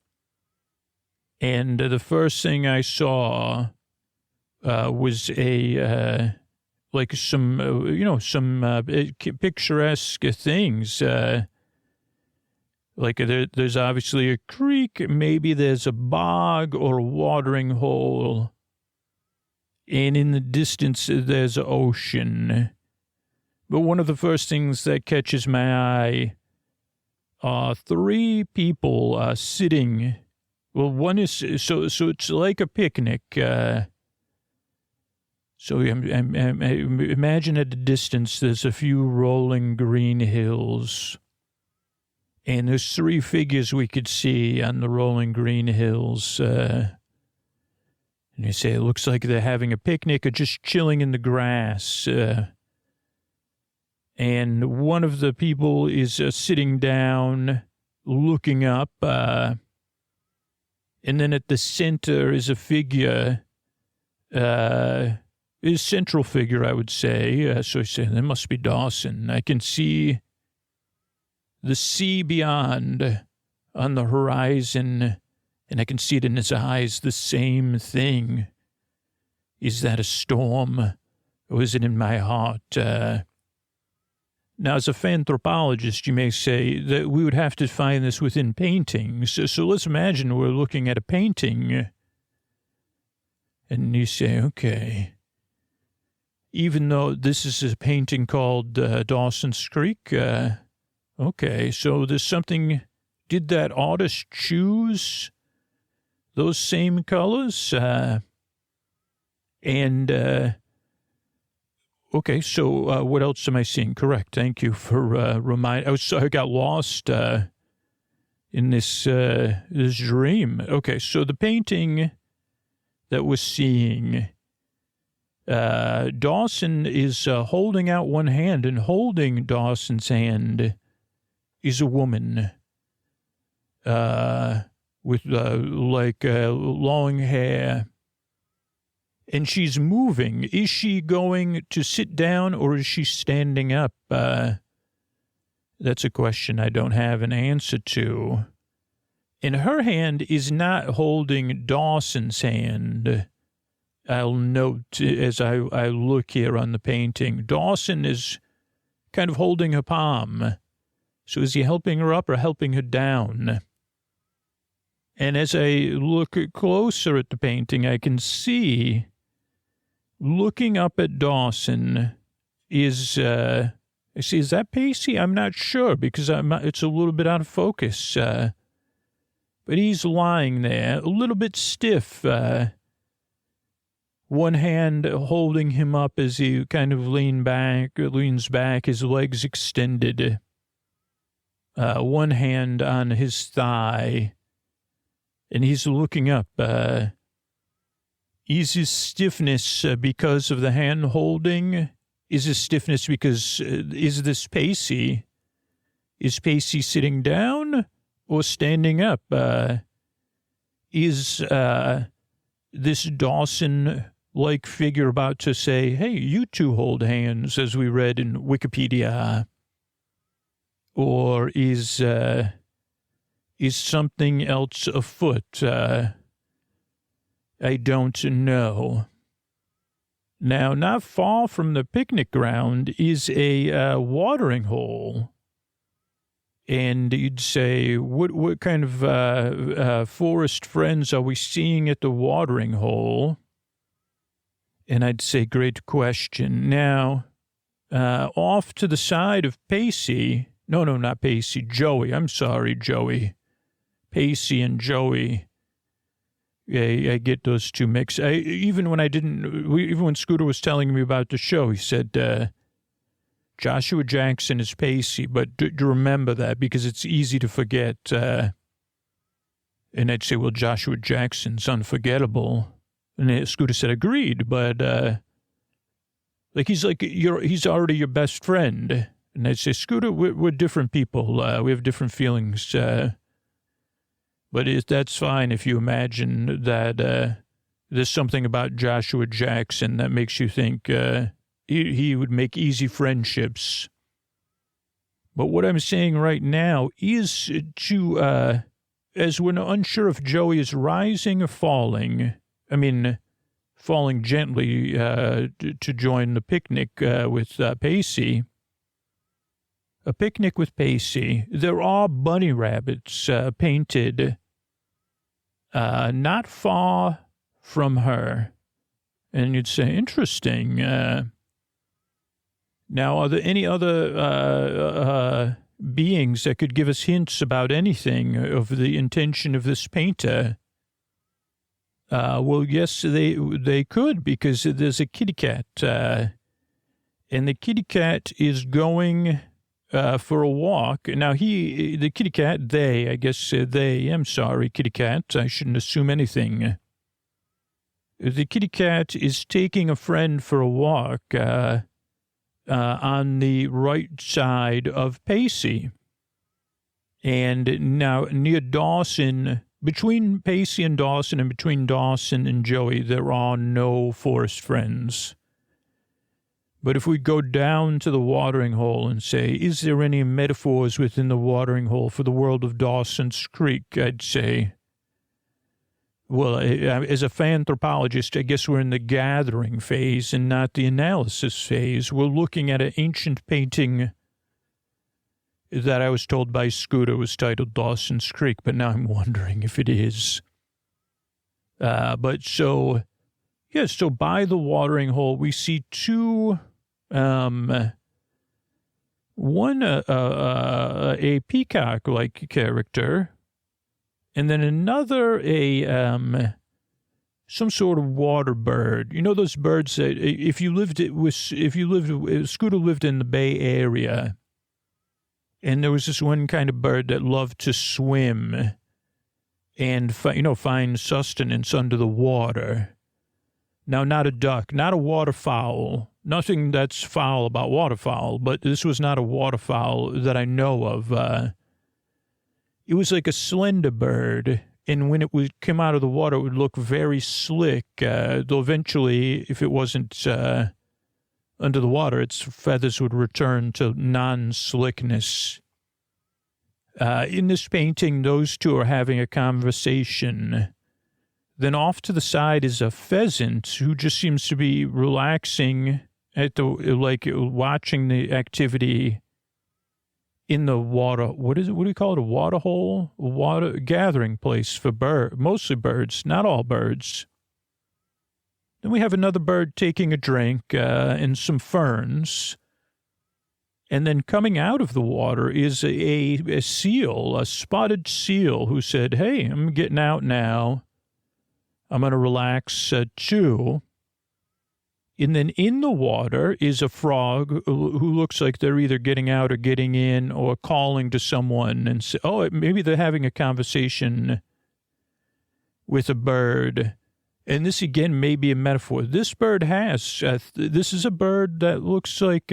and the first thing I saw was like some picturesque things. Like there's obviously a creek, maybe there's a bog or a watering hole, and in the distance there's an ocean. But one of the first things that catches my eye are three people sitting. Well, one is so it's like a picnic. So imagine at a distance there's a few rolling green hills. And there's three figures we could see on the rolling green hills. And you say it looks like they're having a picnic or just chilling in the grass. And one of the people is sitting down, looking up. And then at the center is a figure, is central figure, I would say. So I say, that must be Dawson. I can see the sea beyond on the horizon, and I can see it in his eyes, the same thing. Is that a storm, or is it in my heart? Now, as a fanthropologist, you may say that we would have to find this within paintings. So let's imagine we're looking at a painting, and you say, okay, even though this is a painting called Dawson's Creek, okay, so there's something, did that artist choose those same colors? Okay, so what else am I seeing? Correct, thank you for reminding. I got lost in this dream. Okay, so the painting that we're seeing, Dawson is holding out one hand, and holding Dawson's hand is a woman with long hair, and she's moving. Is she going to sit down, or is she standing up? That's a question I don't have an answer to. And her hand is not holding Dawson's hand. I'll note as I look here on the painting, Dawson is kind of holding her palm. So is he helping her up or helping her down? And as I look closer at the painting, I can see, looking up at Dawson, is that Pacey? I'm not sure because it's a little bit out of focus. But he's lying there, a little bit stiff. One hand holding him up as he kind of leans back, his legs extended. One hand on his thigh, and he's looking up. Is his stiffness because of the hand holding? Is his stiffness because, is this Pacey? Is Pacey sitting down or standing up? Is this Dawson-like figure about to say, hey, you two hold hands, as we read in Wikipedia? Or is something else afoot? I don't know. Now, not far from the picnic ground is a watering hole. And you'd say, what kind of forest friends are we seeing at the watering hole? And I'd say, great question. Now, off to the side of Pacey... No, not Pacey. Joey. I'm sorry, Joey. Pacey and Joey. I get those two mixed. Even when Scooter was telling me about the show, he said, Joshua Jackson is Pacey, but do remember that because it's easy to forget. And I'd say, well, Joshua Jackson's unforgettable. And Scooter said, agreed, but he's already your best friend. And I'd say, Scooter, we're different people. We have different feelings. But But that's fine if you imagine that there's something about Joshua Jackson that makes you think he would make easy friendships. But what I'm saying right now is to, as we're unsure if Joey is rising or falling, falling gently to join the picnic with Pacey. A picnic with Pacey. There are bunny rabbits painted not far from her. And you'd say, interesting. Now, are there any other beings that could give us hints about anything of the intention of this painter? Well, yes, they could, because there's a kitty cat. And the kitty cat is going for a walk. Now, the kitty cat, I'm sorry, kitty cat. I shouldn't assume anything. The kitty cat is taking a friend for a walk on the right side of Pacey. And now near Dawson, between Pacey and Dawson and between Dawson and Joey, there are no forest friends. But if we go down to the watering hole and say, is there any metaphors within the watering hole for the world of Dawson's Creek? I'd say, well, as a fanthropologist, I guess we're in the gathering phase and not the analysis phase. We're looking at an ancient painting that I was told by Scooter was titled Dawson's Creek, but now I'm wondering if it is. So by the watering hole, we see two, one, a peacock-like character, and then another, some sort of water bird. You know those birds that Scooter lived in the Bay Area, and there was this one kind of bird that loved to swim and find sustenance under the water. Now, not a duck, not a waterfowl, nothing that's foul about waterfowl, but this was not a waterfowl that I know of. It was like a slender bird, and when it would come out of the water, it would look very slick, though eventually, if it wasn't under the water, its feathers would return to non-slickness. In this painting, those two are having a conversation. Then off to the side is a pheasant who just seems to be relaxing watching the activity in the water. What do you call it? A water hole? A water gathering place for mostly birds, not all birds. Then we have another bird taking a drink and some ferns. And then coming out of the water is a seal, a spotted seal, who said, hey, I'm getting out now. I'm going to relax too. And then in the water is a frog who looks like they're either getting out or getting in or calling to someone and say, maybe they're having a conversation with a bird. And this, again, may be a metaphor. This bird has, this is a bird that looks like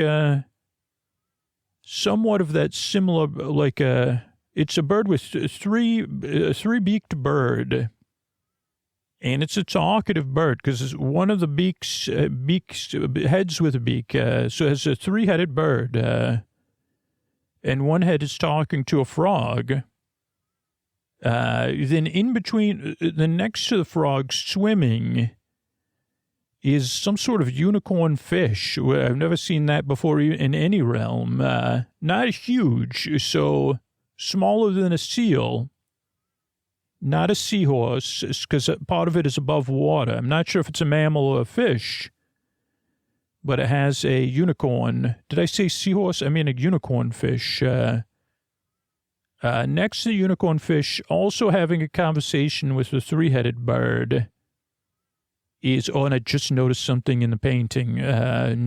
somewhat of that similar, it's a bird with three-beaked bird. And it's a talkative bird because one of the heads with a beak, so it's a three-headed bird. And one head is talking to a frog. Then in between, next to the frog swimming is some sort of unicorn fish. I've never seen that before in any realm. Not huge, so smaller than a seal. Not a seahorse, because part of it is above water. I'm not sure if it's a mammal or a fish, but it has a unicorn. Did I say seahorse? I mean a unicorn fish. Next to the unicorn fish, also having a conversation with the three-headed bird is, and I just noticed something in the painting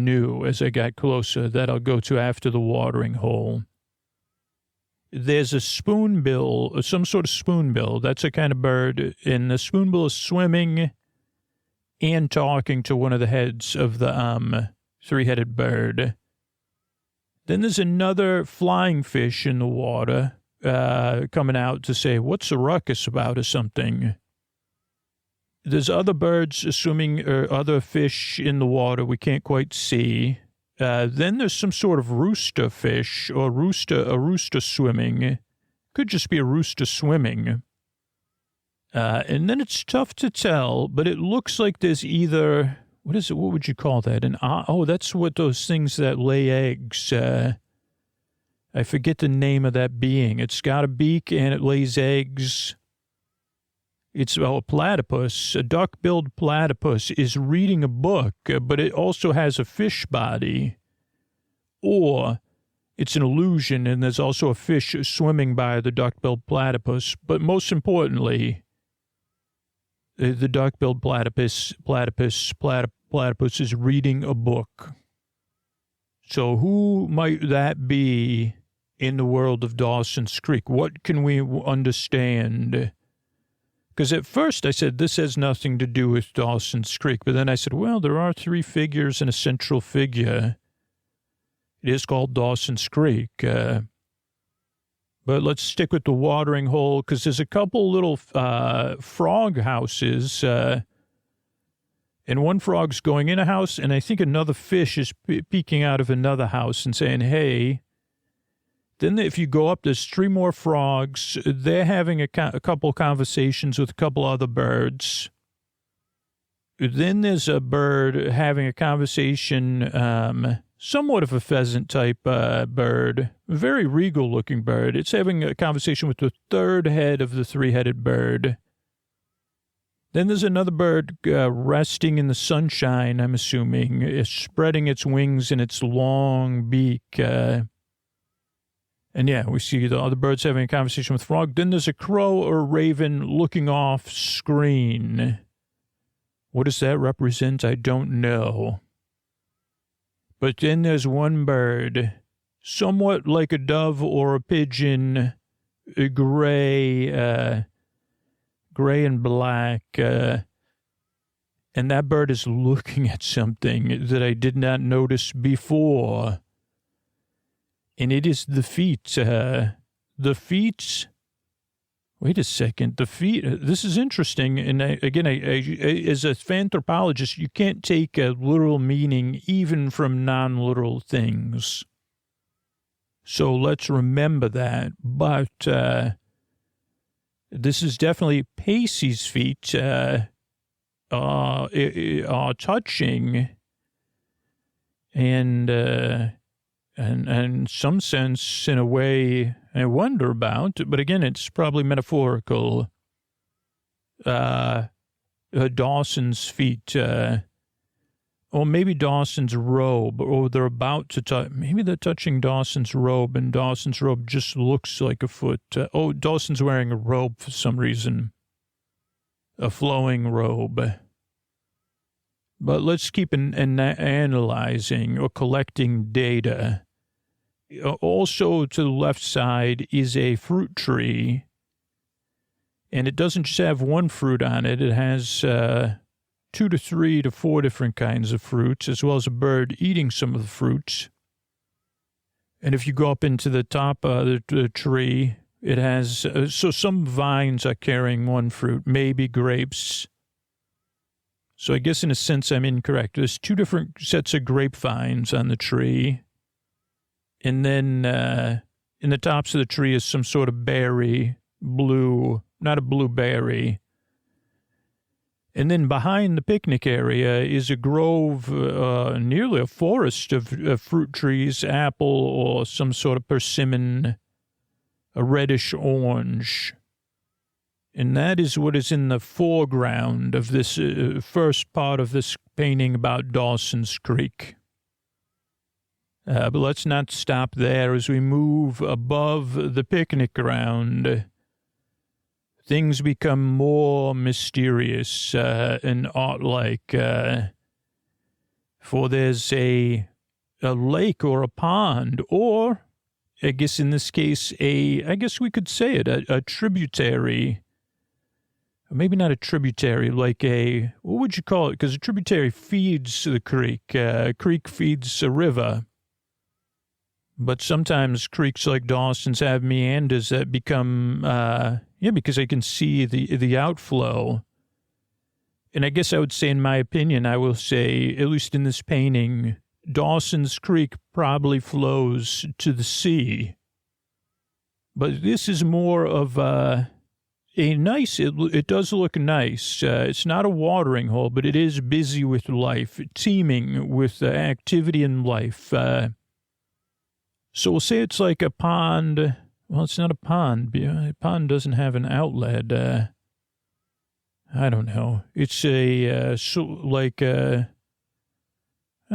new as I got closer that I'll go to after the watering hole. There's a spoonbill, some sort of spoonbill. That's a kind of bird. And the spoonbill is swimming and talking to one of the heads of the three-headed bird. Then there's another flying fish in the water. coming out to say, what's the ruckus about or something. There's other birds swimming or other fish in the water we can't quite see. Then there's some sort of rooster fish or a rooster swimming. Could just be a rooster swimming. And then it's tough to tell, but it looks like there's either, what is it? What would you call that? That's what those things that lay eggs. I forget the name of that being. It's got a beak and it lays eggs. It's a platypus. A duck-billed platypus is reading a book, but it also has a fish body. Or it's an illusion, and there's also a fish swimming by the duck-billed platypus. But most importantly, the duck-billed platypus is reading a book. So who might that be in the world of Dawson's Creek? What can we understand? Because at first I said, this has nothing to do with Dawson's Creek. But then I said, well, there are three figures and a central figure. It is called Dawson's Creek. But let's stick with the watering hole, because there's a couple little frog houses. And one frog's going in a house, and I think another fish is peeking out of another house and saying, hey. Then if you go up, there's three more frogs. They're having a couple conversations with a couple other birds. Then there's a bird having a conversation, somewhat of a pheasant-type bird, a very regal-looking bird. It's having a conversation with the third head of the three-headed bird. Then there's another bird resting in the sunshine, I'm assuming, spreading its wings and its long beak. And yeah, we see the other birds having a conversation with frog. Then there's a crow or a raven looking off screen. What does that represent? I don't know. But then there's one bird, somewhat like a dove or a pigeon, gray and black. And that bird is looking at something that I did not notice before. And it is the feet. The feet. Wait a second. The feet. This is interesting. And I, as a fanthropologist, you can't take a literal meaning even from non-literal things. So let's remember that. But this is definitely Pacey's feet are touching. And in some sense, in a way, I wonder about, but again, it's probably metaphorical. Dawson's feet, or maybe Dawson's robe, or they're about to touch, maybe they're touching Dawson's robe, and Dawson's robe just looks like a foot. Dawson's wearing a robe for some reason, a flowing robe. But let's keep analyzing or collecting data. Also to the left side is a fruit tree, and it doesn't just have one fruit on it. It has 2 to 3 to 4 different kinds of fruits, as well as a bird eating some of the fruits. And if you go up into the top of the tree, it has, so some vines are carrying one fruit, maybe grapes. So I guess in a sense I'm incorrect. There's 2 different sets of grapevines on the tree. And then in the tops of the tree is some sort of berry, blue, not a blueberry. And then behind the picnic area is a grove, nearly a forest of fruit trees, apple or some sort of persimmon, a reddish orange. And that is what is in the foreground of this first part of this painting about Dawson's Creek. But let's not stop there. As we move above the picnic ground, things become more mysterious and art-like. For there's a lake or a pond, or I guess in this case, I guess we could say it, a tributary. Maybe not a tributary, like what would you call it? Because a tributary feeds the creek. A creek feeds a river. But sometimes creeks like Dawson's have meanders that become, because I can see the outflow. And I guess I would say, in my opinion, I will say, at least in this painting, Dawson's Creek probably flows to the sea. But this is more of a nice, it does look nice. It's not a watering hole, but it is busy with life, teeming with activity and life. So we'll say it's like a pond. Well, it's not a pond. A pond doesn't have an outlet. I don't know. It's I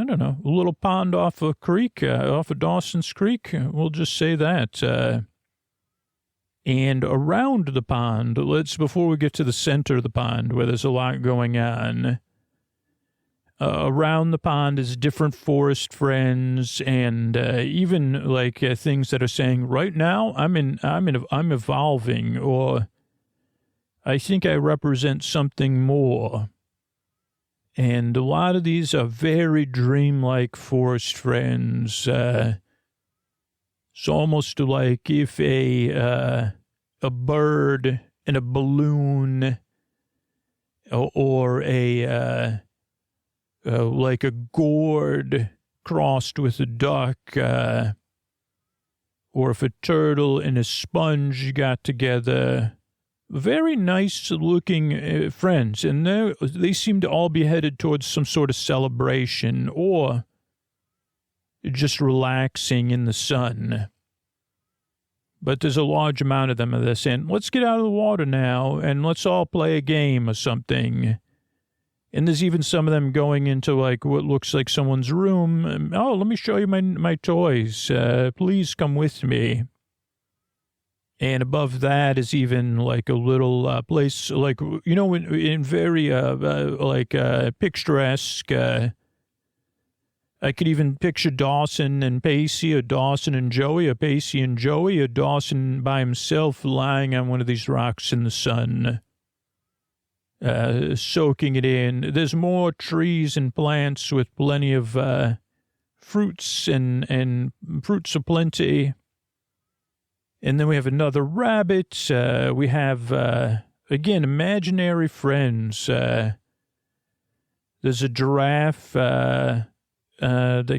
don't know, a little pond off a creek, off of Dawson's Creek. We'll just say that. And around the pond, before we get to the center of the pond, where there's a lot going on, around the pond is different forest friends, and even like things that are saying, right now I'm evolving, or I think I represent something more. And a lot of these are very dreamlike forest friends. It's almost like if a bird and a balloon, or like a gourd crossed with a duck, or if a turtle and a sponge got together. Very nice looking friends, and they seem to all be headed towards some sort of celebration or just relaxing in the sun. But there's a large amount of them that are saying, let's get out of the water now and let's all play a game or something. And there's even some of them going into like what looks like someone's room. Oh, let me show you my toys. Please come with me. And above that is even like a little place, like, in very picturesque. I could even picture Dawson and Pacey, or Dawson and Joey, or Pacey and Joey, or Dawson by himself lying on one of these rocks in the sun, soaking it in. There's more trees and plants with plenty of fruits and fruits aplenty. And then we have another rabbit. We have, again, imaginary friends. There's a giraffe that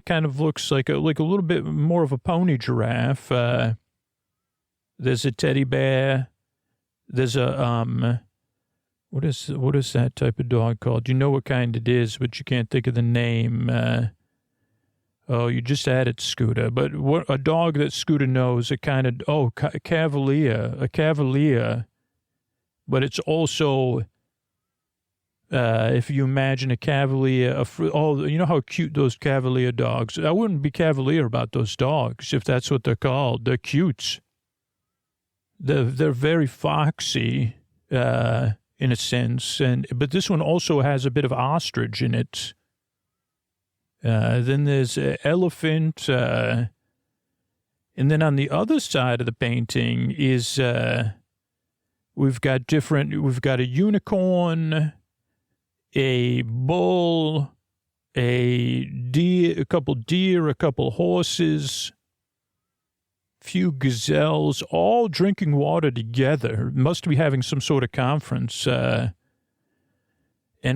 kind of looks like a little bit more of a pony giraffe. There's a teddy bear. There's a, what is that type of dog called? You know what kind it is, but you can't think of the name. Oh, you just added Scooter, but what a dog that Scooter knows, a kind of, a cavalier, but it's also, if you imagine a cavalier, you know how cute those cavalier dogs, I wouldn't be cavalier about those dogs, if that's what they're called. They're cute. They're very foxy, in a sense, but this one also has a bit of ostrich in it. Then there's an elephant, and then on the other side of the painting is, we've got a unicorn, a bull, a deer, a couple deer, a couple horses, few gazelles, all drinking water together. Must be having some sort of conference. And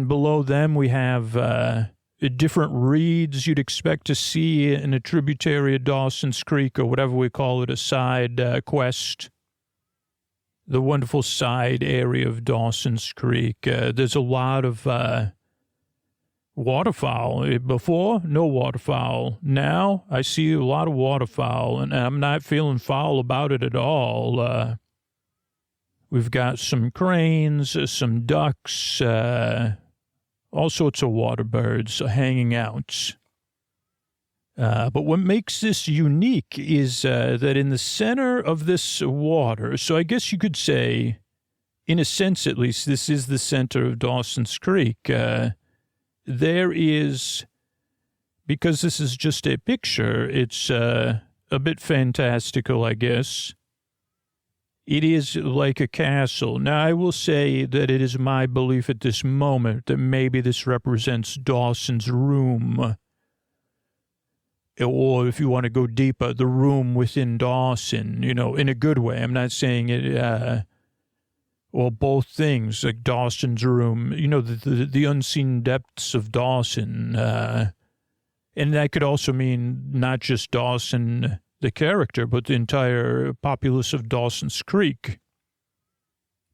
below them we have, different reeds you'd expect to see in a tributary of Dawson's Creek, or whatever we call it, a side quest. The wonderful side area of Dawson's Creek. There's a lot of waterfowl. Before, no waterfowl. Now, I see a lot of waterfowl, and I'm not feeling foul about it at all. We've got some cranes, some ducks, all sorts of water birds hanging out. But what makes this unique is that in the center of this water, so I guess you could say, in a sense at least, this is the center of Dawson's Creek. There is, because this is just a picture, it's a bit fantastical, I guess. It is like a castle. Now, I will say that it is my belief at this moment that maybe this represents Dawson's room. or if you want to go deeper, the room within Dawson, in a good way. I'm not saying it, or both things, like Dawson's room, the unseen depths of Dawson. And that could also mean not just Dawson, the character, but the entire populace of Dawson's Creek.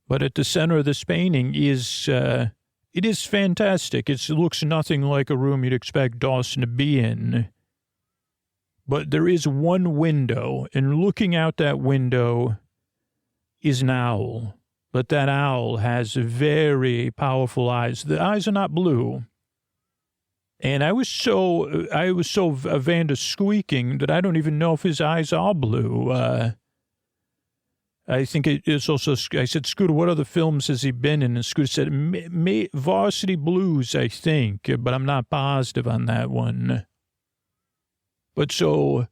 But at the center of this painting is, it is fantastic. It looks nothing like a room you'd expect Dawson to be in. But there is one window, and looking out that window is an owl. But that owl has very powerful eyes. The eyes are not blue. And I was so Vanda squeaking that I don't even know if his eyes are blue. I think it's also, I said, Scooter, what other films has he been in? And Scooter said, Varsity Blues, I think, but I'm not positive on that one. But so,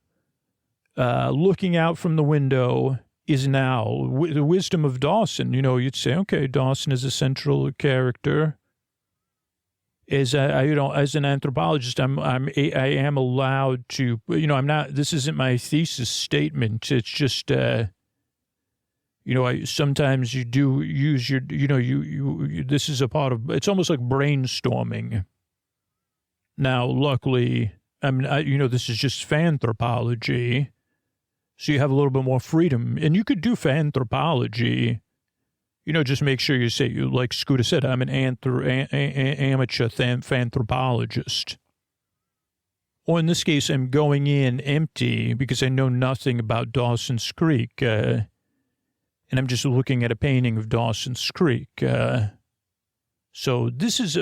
looking out from the window is now the wisdom of Dawson. You'd say, okay, Dawson is a central character. As an anthropologist, I am allowed to, I'm not, this isn't my thesis statement. It's just, sometimes you do use your, this is a part of, it's almost like brainstorming. Now, luckily, this is just Fanthropology. So you have a little bit more freedom. And you could do Fanthropology. Just make sure you say, like Scooter said, I'm an amateur Fanthropologist. Or in this case, I'm going in empty because I know nothing about Dawson's Creek. And I'm just looking at a painting of Dawson's Creek. So this is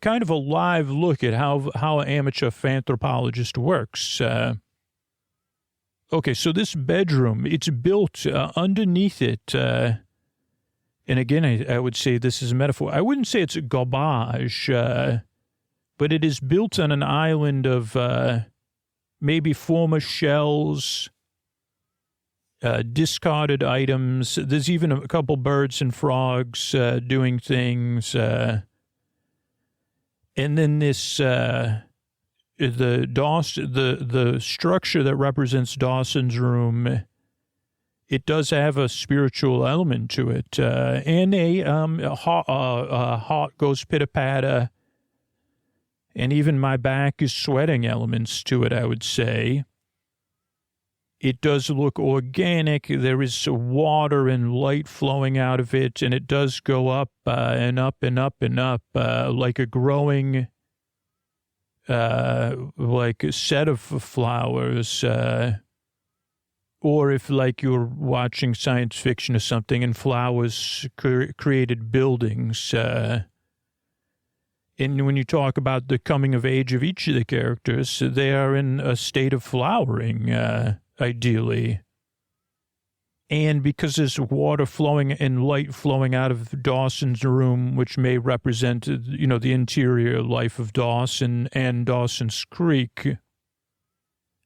kind of a live look at how an amateur Fanthropologist works. Okay, so this bedroom, it's built underneath it. And again, I would say this is a metaphor. I wouldn't say it's a garbage, but it is built on an island of maybe former shells, discarded items. There's even a couple birds and frogs doing things. And then this... the structure that represents Dawson's room, it does have a spiritual element to it, and a heart goes pitter-patter, and even my back is sweating elements to it, I would say. It does look organic. There is water and light flowing out of it, and it does go up and up and up and up like a growing... like a set of flowers, or if like you're watching science fiction or something and flowers created buildings. And when you talk about the coming of age of each of the characters, they are in a state of flowering, ideally. And because there's water flowing and light flowing out of Dawson's room, which may represent, the interior life of Dawson and Dawson's Creek,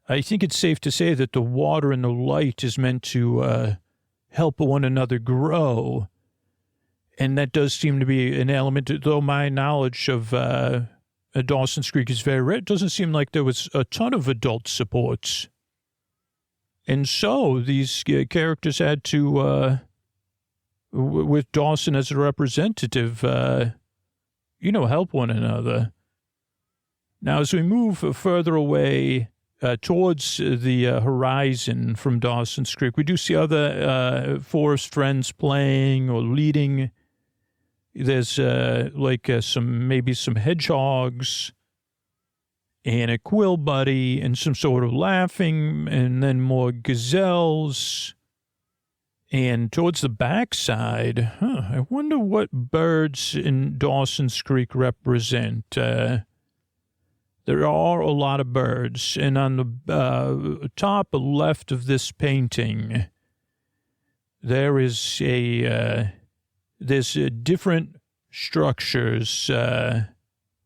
I think it's safe to say that the water and the light is meant to help one another grow. And that does seem to be an element, though my knowledge of Dawson's Creek is very rare. It doesn't seem like there was a ton of adult support. And so these characters had to, with Dawson as a representative, help one another. Now, as we move further away towards the horizon from Dawson's Creek, we do see other forest friends playing or leading. There's some hedgehogs and a quill buddy, and some sort of laughing, and then more gazelles. And towards the backside, I wonder what birds in Dawson's Creek represent. There are a lot of birds, and on the top left of this painting, there is there's different structures.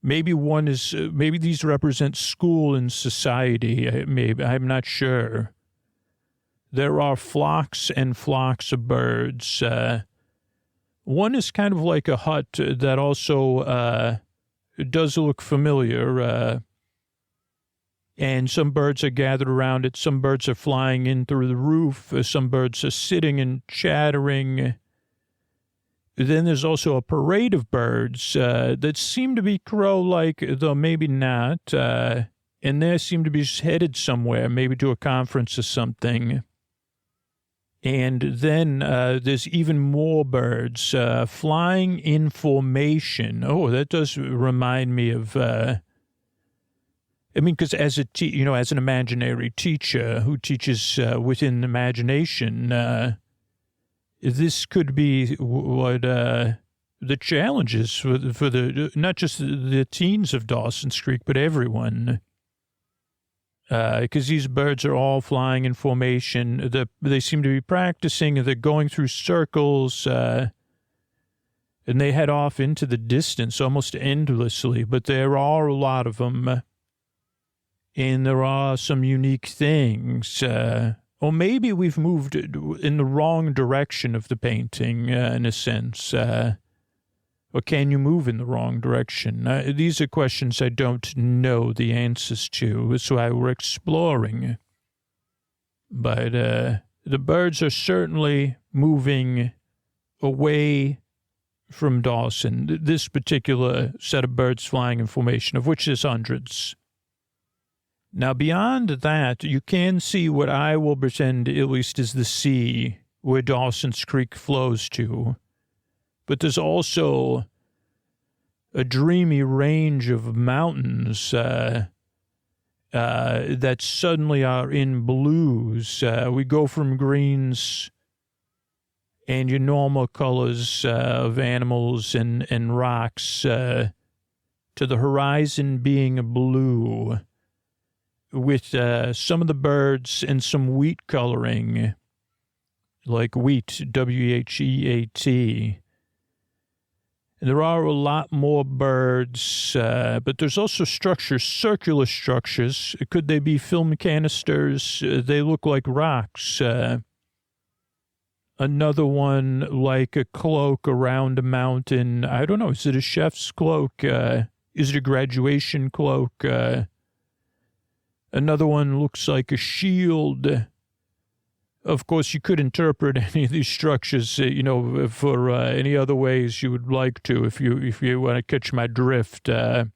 Maybe these represent school and society. Maybe, I'm not sure. There are flocks and flocks of birds. One is kind of like a hut that also does look familiar. And some birds are gathered around it. Some birds are flying in through the roof. Some birds are sitting and chattering. Then there's also a parade of birds that seem to be crow-like, though maybe not. And they seem to be headed somewhere, maybe to a conference or something. And then there's even more birds flying in formation. Oh, that does remind me of... because as as an imaginary teacher who teaches within imagination, this could be what the challenges for the not just the teens of Dawson's Creek, but everyone. Because these birds are all flying in formation. They seem to be practicing. They're going through circles, and they head off into the distance almost endlessly. But there are a lot of them, and there are some unique things. Or maybe we've moved in the wrong direction of the painting, in a sense. Or can you move in the wrong direction? These are questions I don't know the answers to. That's why we're exploring. But the birds are certainly moving away from Dawson. This particular set of birds flying in formation, of which there's hundreds. Now, beyond that, you can see what I will pretend at least is the sea where Dawson's Creek flows to. But there's also a dreamy range of mountains that suddenly are in blues. We go from greens and your normal colors of animals and rocks to the horizon being blue with some of the birds and some wheat coloring, like wheat, W-H-E-A-T. And there are a lot more birds, but there's also structures, circular structures. Could they be film canisters? They look like rocks. Another one like a cloak around a mountain. I don't know. Is it a chef's cloak? Is it a graduation cloak? Another one looks like a shield. Of course, you could interpret any of these structures, for any other ways you would like to, if you want to catch my drift. But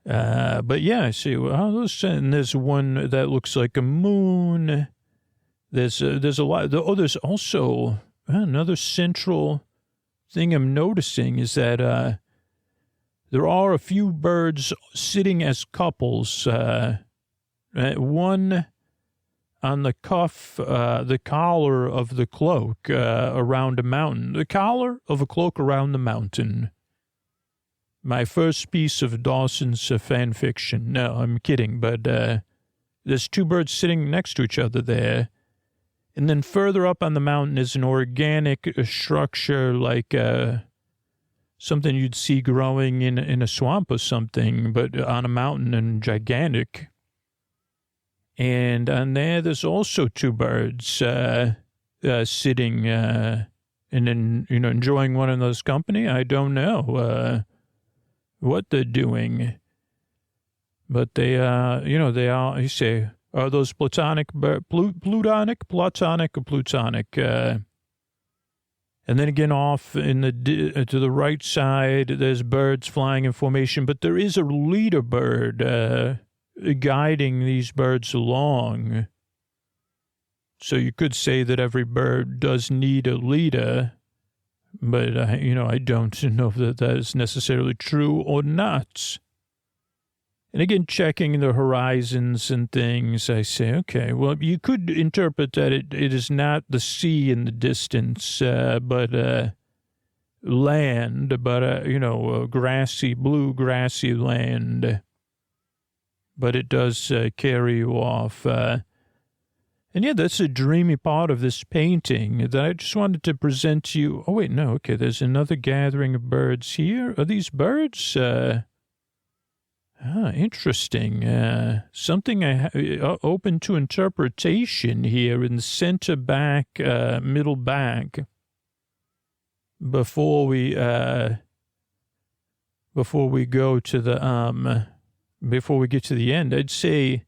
yeah, I see. And there's one that looks like a moon. There's a lot. There's also another central thing I'm noticing is that there are a few birds sitting as couples. One on the cuff, the collar of the cloak around a mountain. The collar of a cloak around the mountain. My first piece of Dawson's fan fiction. No, I'm kidding, but there's two birds sitting next to each other there. And then further up on the mountain is an organic structure like something you'd see growing in a swamp or something, but on a mountain and gigantic. And on there's also two birds sitting and then, enjoying one another's company. I don't know what they're doing. But they are, you say, are those platonic, plutonic? And then again off in to the right side, there's birds flying in formation, but there is a leader bird guiding these birds along. So you could say that every bird does need a leader, but, I don't know if that is necessarily true or not. And again, checking the horizons and things, I say, okay, well, you could interpret that it is not the sea in the distance, but land, but, blue grassy land. But it does carry you off. And yeah, that's a dreamy part of this painting that I just wanted to present to you. Oh, wait, no, okay, there's another gathering of birds here. Are these birds? Interesting. Something open to interpretation here in the center back, middle back. Before we go to the before we get to the end, I'd say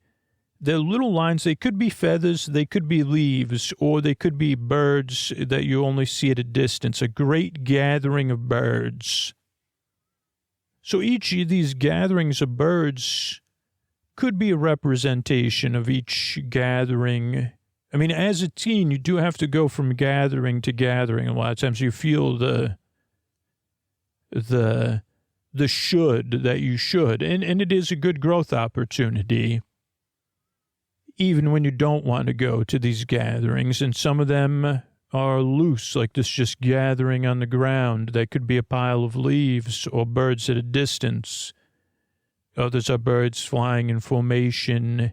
the little lines, they could be feathers, they could be leaves, or they could be birds that you only see at a distance, a great gathering of birds. So each of these gatherings of birds could be a representation of each gathering. I mean, as a teen, you do have to go from gathering to gathering. A lot of times you feel the should that you should. And it is a good growth opportunity, even when you don't want to go to these gatherings. And some of them are loose, like this just gathering on the ground. That could be a pile of leaves or birds at a distance. Others are birds flying in formation.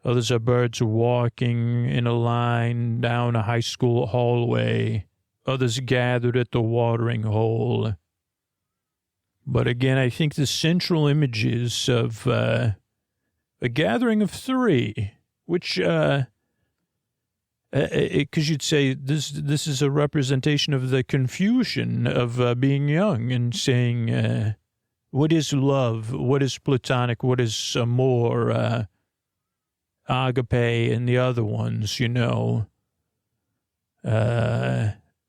Others are birds walking in a line down a high school hallway. Others gathered at the watering hole. But again, I think the central images of a gathering of three, which, because you'd say this is a representation of the confusion of being young and saying, what is love? What is platonic? What is amor, agape, and the other ones, you know?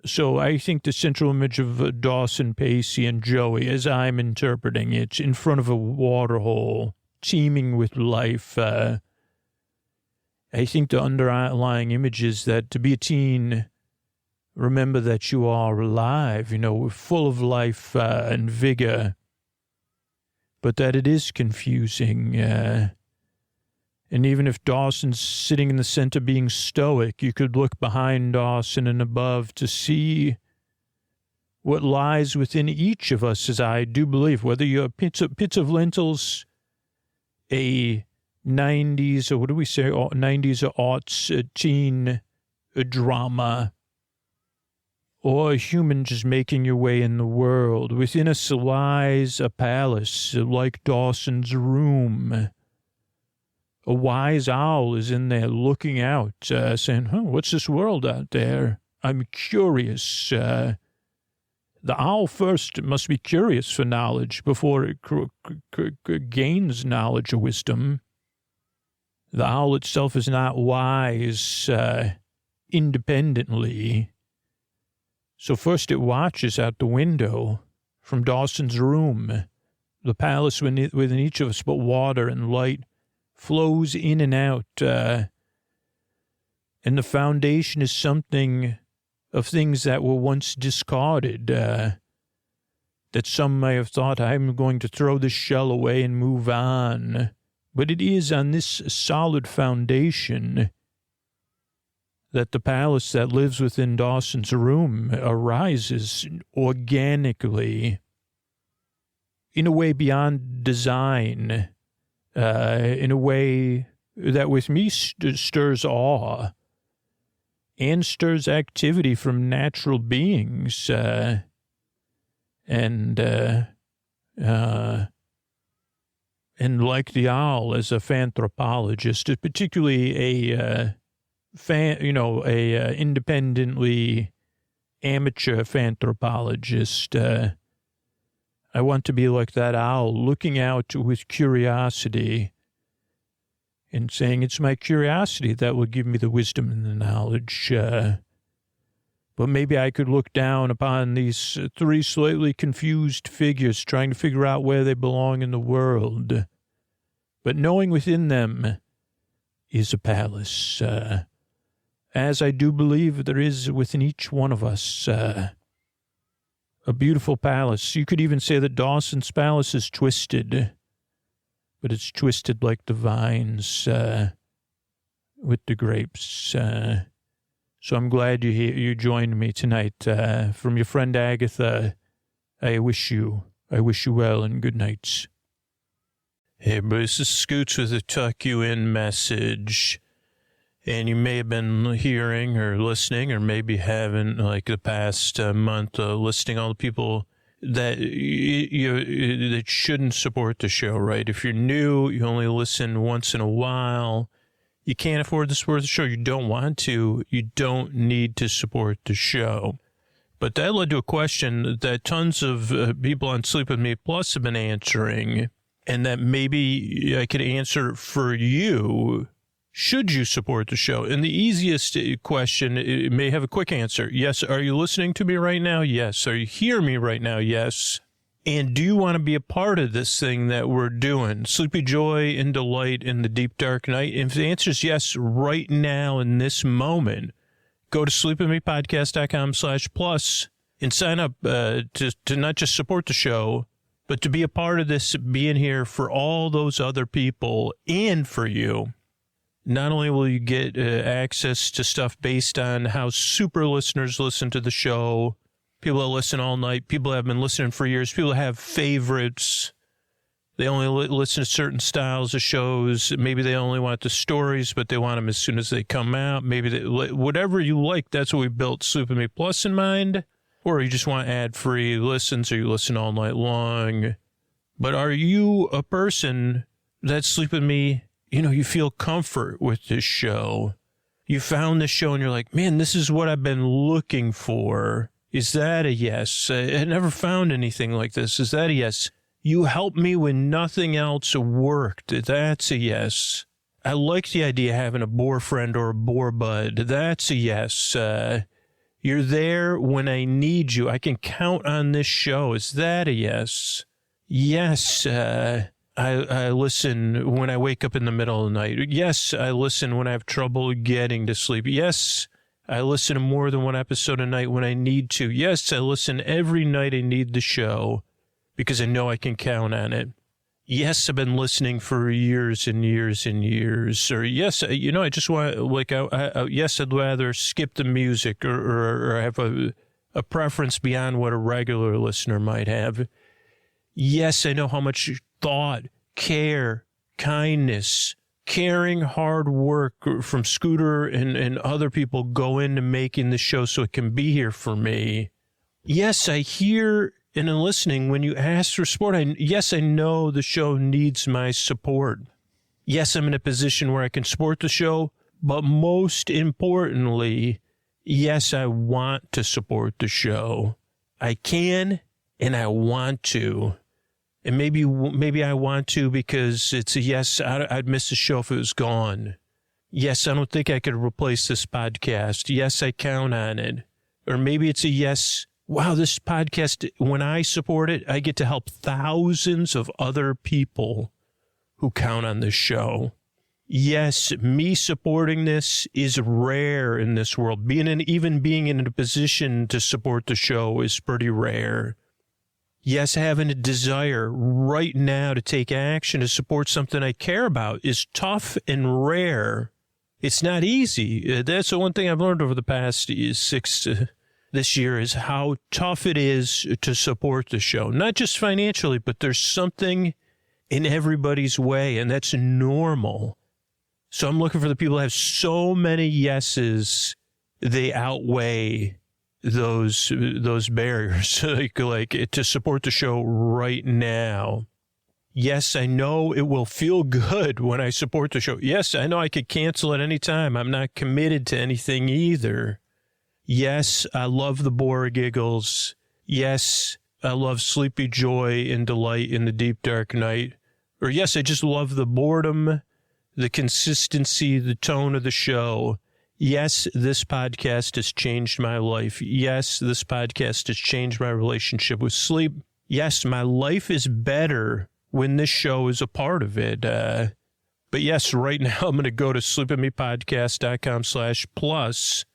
So I think the central image of Dawson, Pacey, and Joey, as I'm interpreting it, in front of a water hole, teeming with life. I think the underlying image is that to be a teen, remember that you are alive, you know, full of life and vigor, but that it is confusing. And even if Dawson's sitting in the center being stoic, you could look behind Dawson and above to see what lies within each of us, as I do believe, whether you're pits of lentils, a 90s, or what do we say, 90s or aughts, teen drama, or a human just making your way in the world. Within us lies a palace like Dawson's room. A wise owl is in there looking out, saying, what's this world out there? I'm curious. The owl first must be curious for knowledge before it gains knowledge or wisdom. The owl itself is not wise independently. So first it watches out the window from Dawson's room. The palace within each of us, but water and light flows in and out, and the foundation is something of things that were once discarded, that some may have thought, I'm going to throw this shell away and move on. But it is on this solid foundation that the palace that lives within Dawson's room arises organically, in a way beyond design, in a way that with me stirs awe and stirs activity from natural beings, and like the owl, as a fanthropologist, particularly a independently amateur fanthropologist, I want to be like that owl, looking out with curiosity and saying, it's my curiosity that will give me the wisdom and the knowledge. But maybe I could look down upon these three slightly confused figures trying to figure out where they belong in the world. But knowing within them is a palace, as I do believe there is within each one of us, a beautiful palace. You could even say that Dawson's palace is twisted, but it's twisted like the vines with the grapes. So I'm glad you joined me tonight. From your friend Agatha, I wish you well and good night. Hey, everybody, this is Scoots with a tuck you in message. And you may have been hearing or listening, or maybe haven't, like the past month, listing all the people that that shouldn't support the show, right? If you're new, you only listen once in a while, you can't afford to support the show, you don't want to, you don't need to support the show. But that led to a question that tons of people on Sleep With Me Plus have been answering. and that maybe I could answer for you. Should you support the show? And the easiest question, it may have a quick answer. Yes. Are you listening to me right now? Yes. Are you hearing me right now? Yes. And do you want to be a part of this thing that we're doing? Sleepy Joy and Delight in the Deep Dark Night? If the answer is yes, right now in this moment, go to sleepwithmepodcast.com/plus and sign up to not just support the show, but to be a part of this, being here for all those other people and for you. Not only will you get access to stuff based on how super listeners listen to the show, people that listen all night, people that have been listening for years, people that have favorites. They only listen to certain styles of shows. Maybe they only want the stories, but they want them as soon as they come out. Maybe whatever you like, that's what we built Sleep With Me Plus in mind. Or you just want ad-free listens, or you listen all night long. But are you a person that Sleep With Me, you feel comfort with this show? You found this show and you're like, man, this is what I've been looking for. Is that a yes? I never found anything like this. Is that a yes? You helped me when nothing else worked. That's a yes. I like the idea of having a boar friend or a boar bud. That's a yes. You're there when I need you. I can count on this show. Is that a yes? Yes. I listen when I wake up in the middle of the night. Yes, I listen when I have trouble getting to sleep. Yes, I listen to more than one episode a night when I need to. Yes, I listen every night I need the show because I know I can count on it. Yes, I've been listening for years and years and years. Or yes, I just want, yes, I'd rather skip the music or have a preference beyond what a regular listener might have. Yes, I know how much thought, care, kindness, caring, hard work from Scooter and other people go into making the show so it can be here for me. Yes, I hear and in listening when you ask for support. Yes, I know the show needs my support. Yes, I'm in a position where I can support the show, but most importantly, yes, I want to support the show. I can and I want to. And maybe I want to because it's a yes, I'd miss the show if it was gone. Yes, I don't think I could replace this podcast. Yes, I count on it. Or maybe it's a yes, wow, this podcast, when I support it, I get to help thousands of other people who count on this show. Yes, me supporting this is rare in this world. Even being in a position to support the show is pretty rare. Yes, having a desire right now to take action to support something I care about is tough and rare. It's not easy. That's the one thing I've learned over the past this year is how tough it is to support the show. Not just financially, but there's something in everybody's way, and that's normal. So I'm looking for the people that have so many yeses, they outweigh those barriers, like to support the show right now. Yes, I know it will feel good when I support the show. Yes, I know I could cancel at any time. I'm not committed to anything either. Yes, I love the Bora giggles. Yes, I love Sleepy Joy and Delight in the Deep Dark Night. Or yes, I just love the boredom, the consistency, the tone of the show. Yes, this podcast has changed my life. Yes, this podcast has changed my relationship with sleep. Yes, my life is better when this show is a part of it. But yes, right now I'm going to go to sleepwithmepodcast.com/plus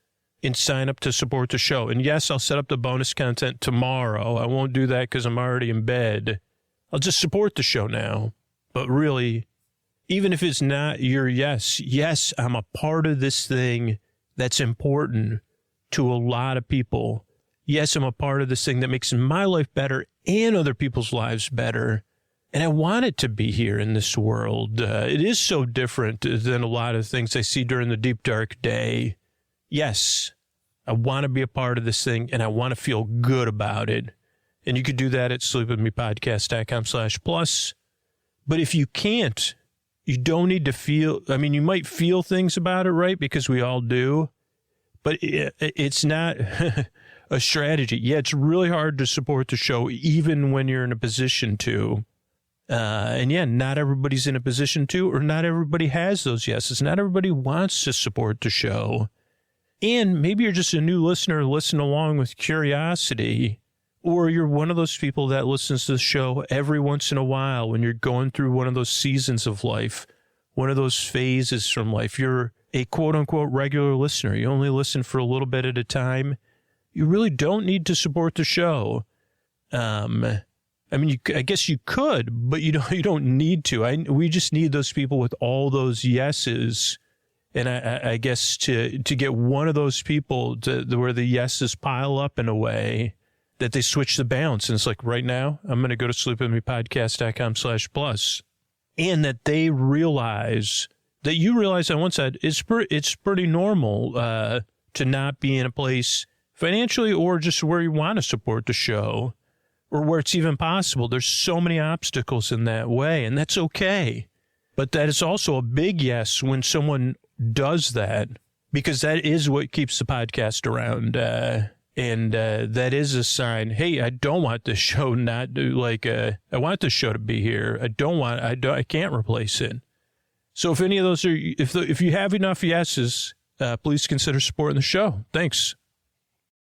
and sign up to support the show. And yes, I'll set up the bonus content tomorrow. I won't do that because I'm already in bed. I'll just support the show now. But really, even if it's not your yes, I'm a part of this thing that's important to a lot of people. Yes, I'm a part of this thing that makes my life better and other people's lives better. And I want it to be here in this world. It is so different than a lot of things I see during the deep, dark day. Yes, I want to be a part of this thing, and I want to feel good about it. And you could do that at sleepwithmepodcast.com/plus. But if you can't, you don't need to feel, you might feel things about it, right? Because we all do. But it's not a strategy. Yeah, it's really hard to support the show, even when you're in a position to. And yeah, not everybody's in a position to, or not everybody has those yeses. Not everybody wants to support the show. And maybe you're just a new listener, listen along with curiosity, or you're one of those people that listens to the show every once in a while when you're going through one of those seasons of life, one of those phases from life. You're a quote unquote regular listener. You only listen for a little bit at a time. You really don't need to support the show. I mean, I guess you could, but you don't need to. We just need those people with all those yeses. And I guess to get one of those people to where the yeses pile up in a way that they switch the balance. And it's like, right now, I'm going to go to sleepwithmepodcast.com/plus. And that they realize that you realize on one side, it's pretty normal to not be in a place financially or just where you want to support the show, or where it's even possible. There's so many obstacles in that way, and that's okay. But that is also a big yes when someone does that, because that is what keeps the podcast around. And that is a sign, hey, I don't want this show not to, I want this show to be here. I can't replace it. So if any of those are, if you have enough yeses, please consider supporting the show. Thanks.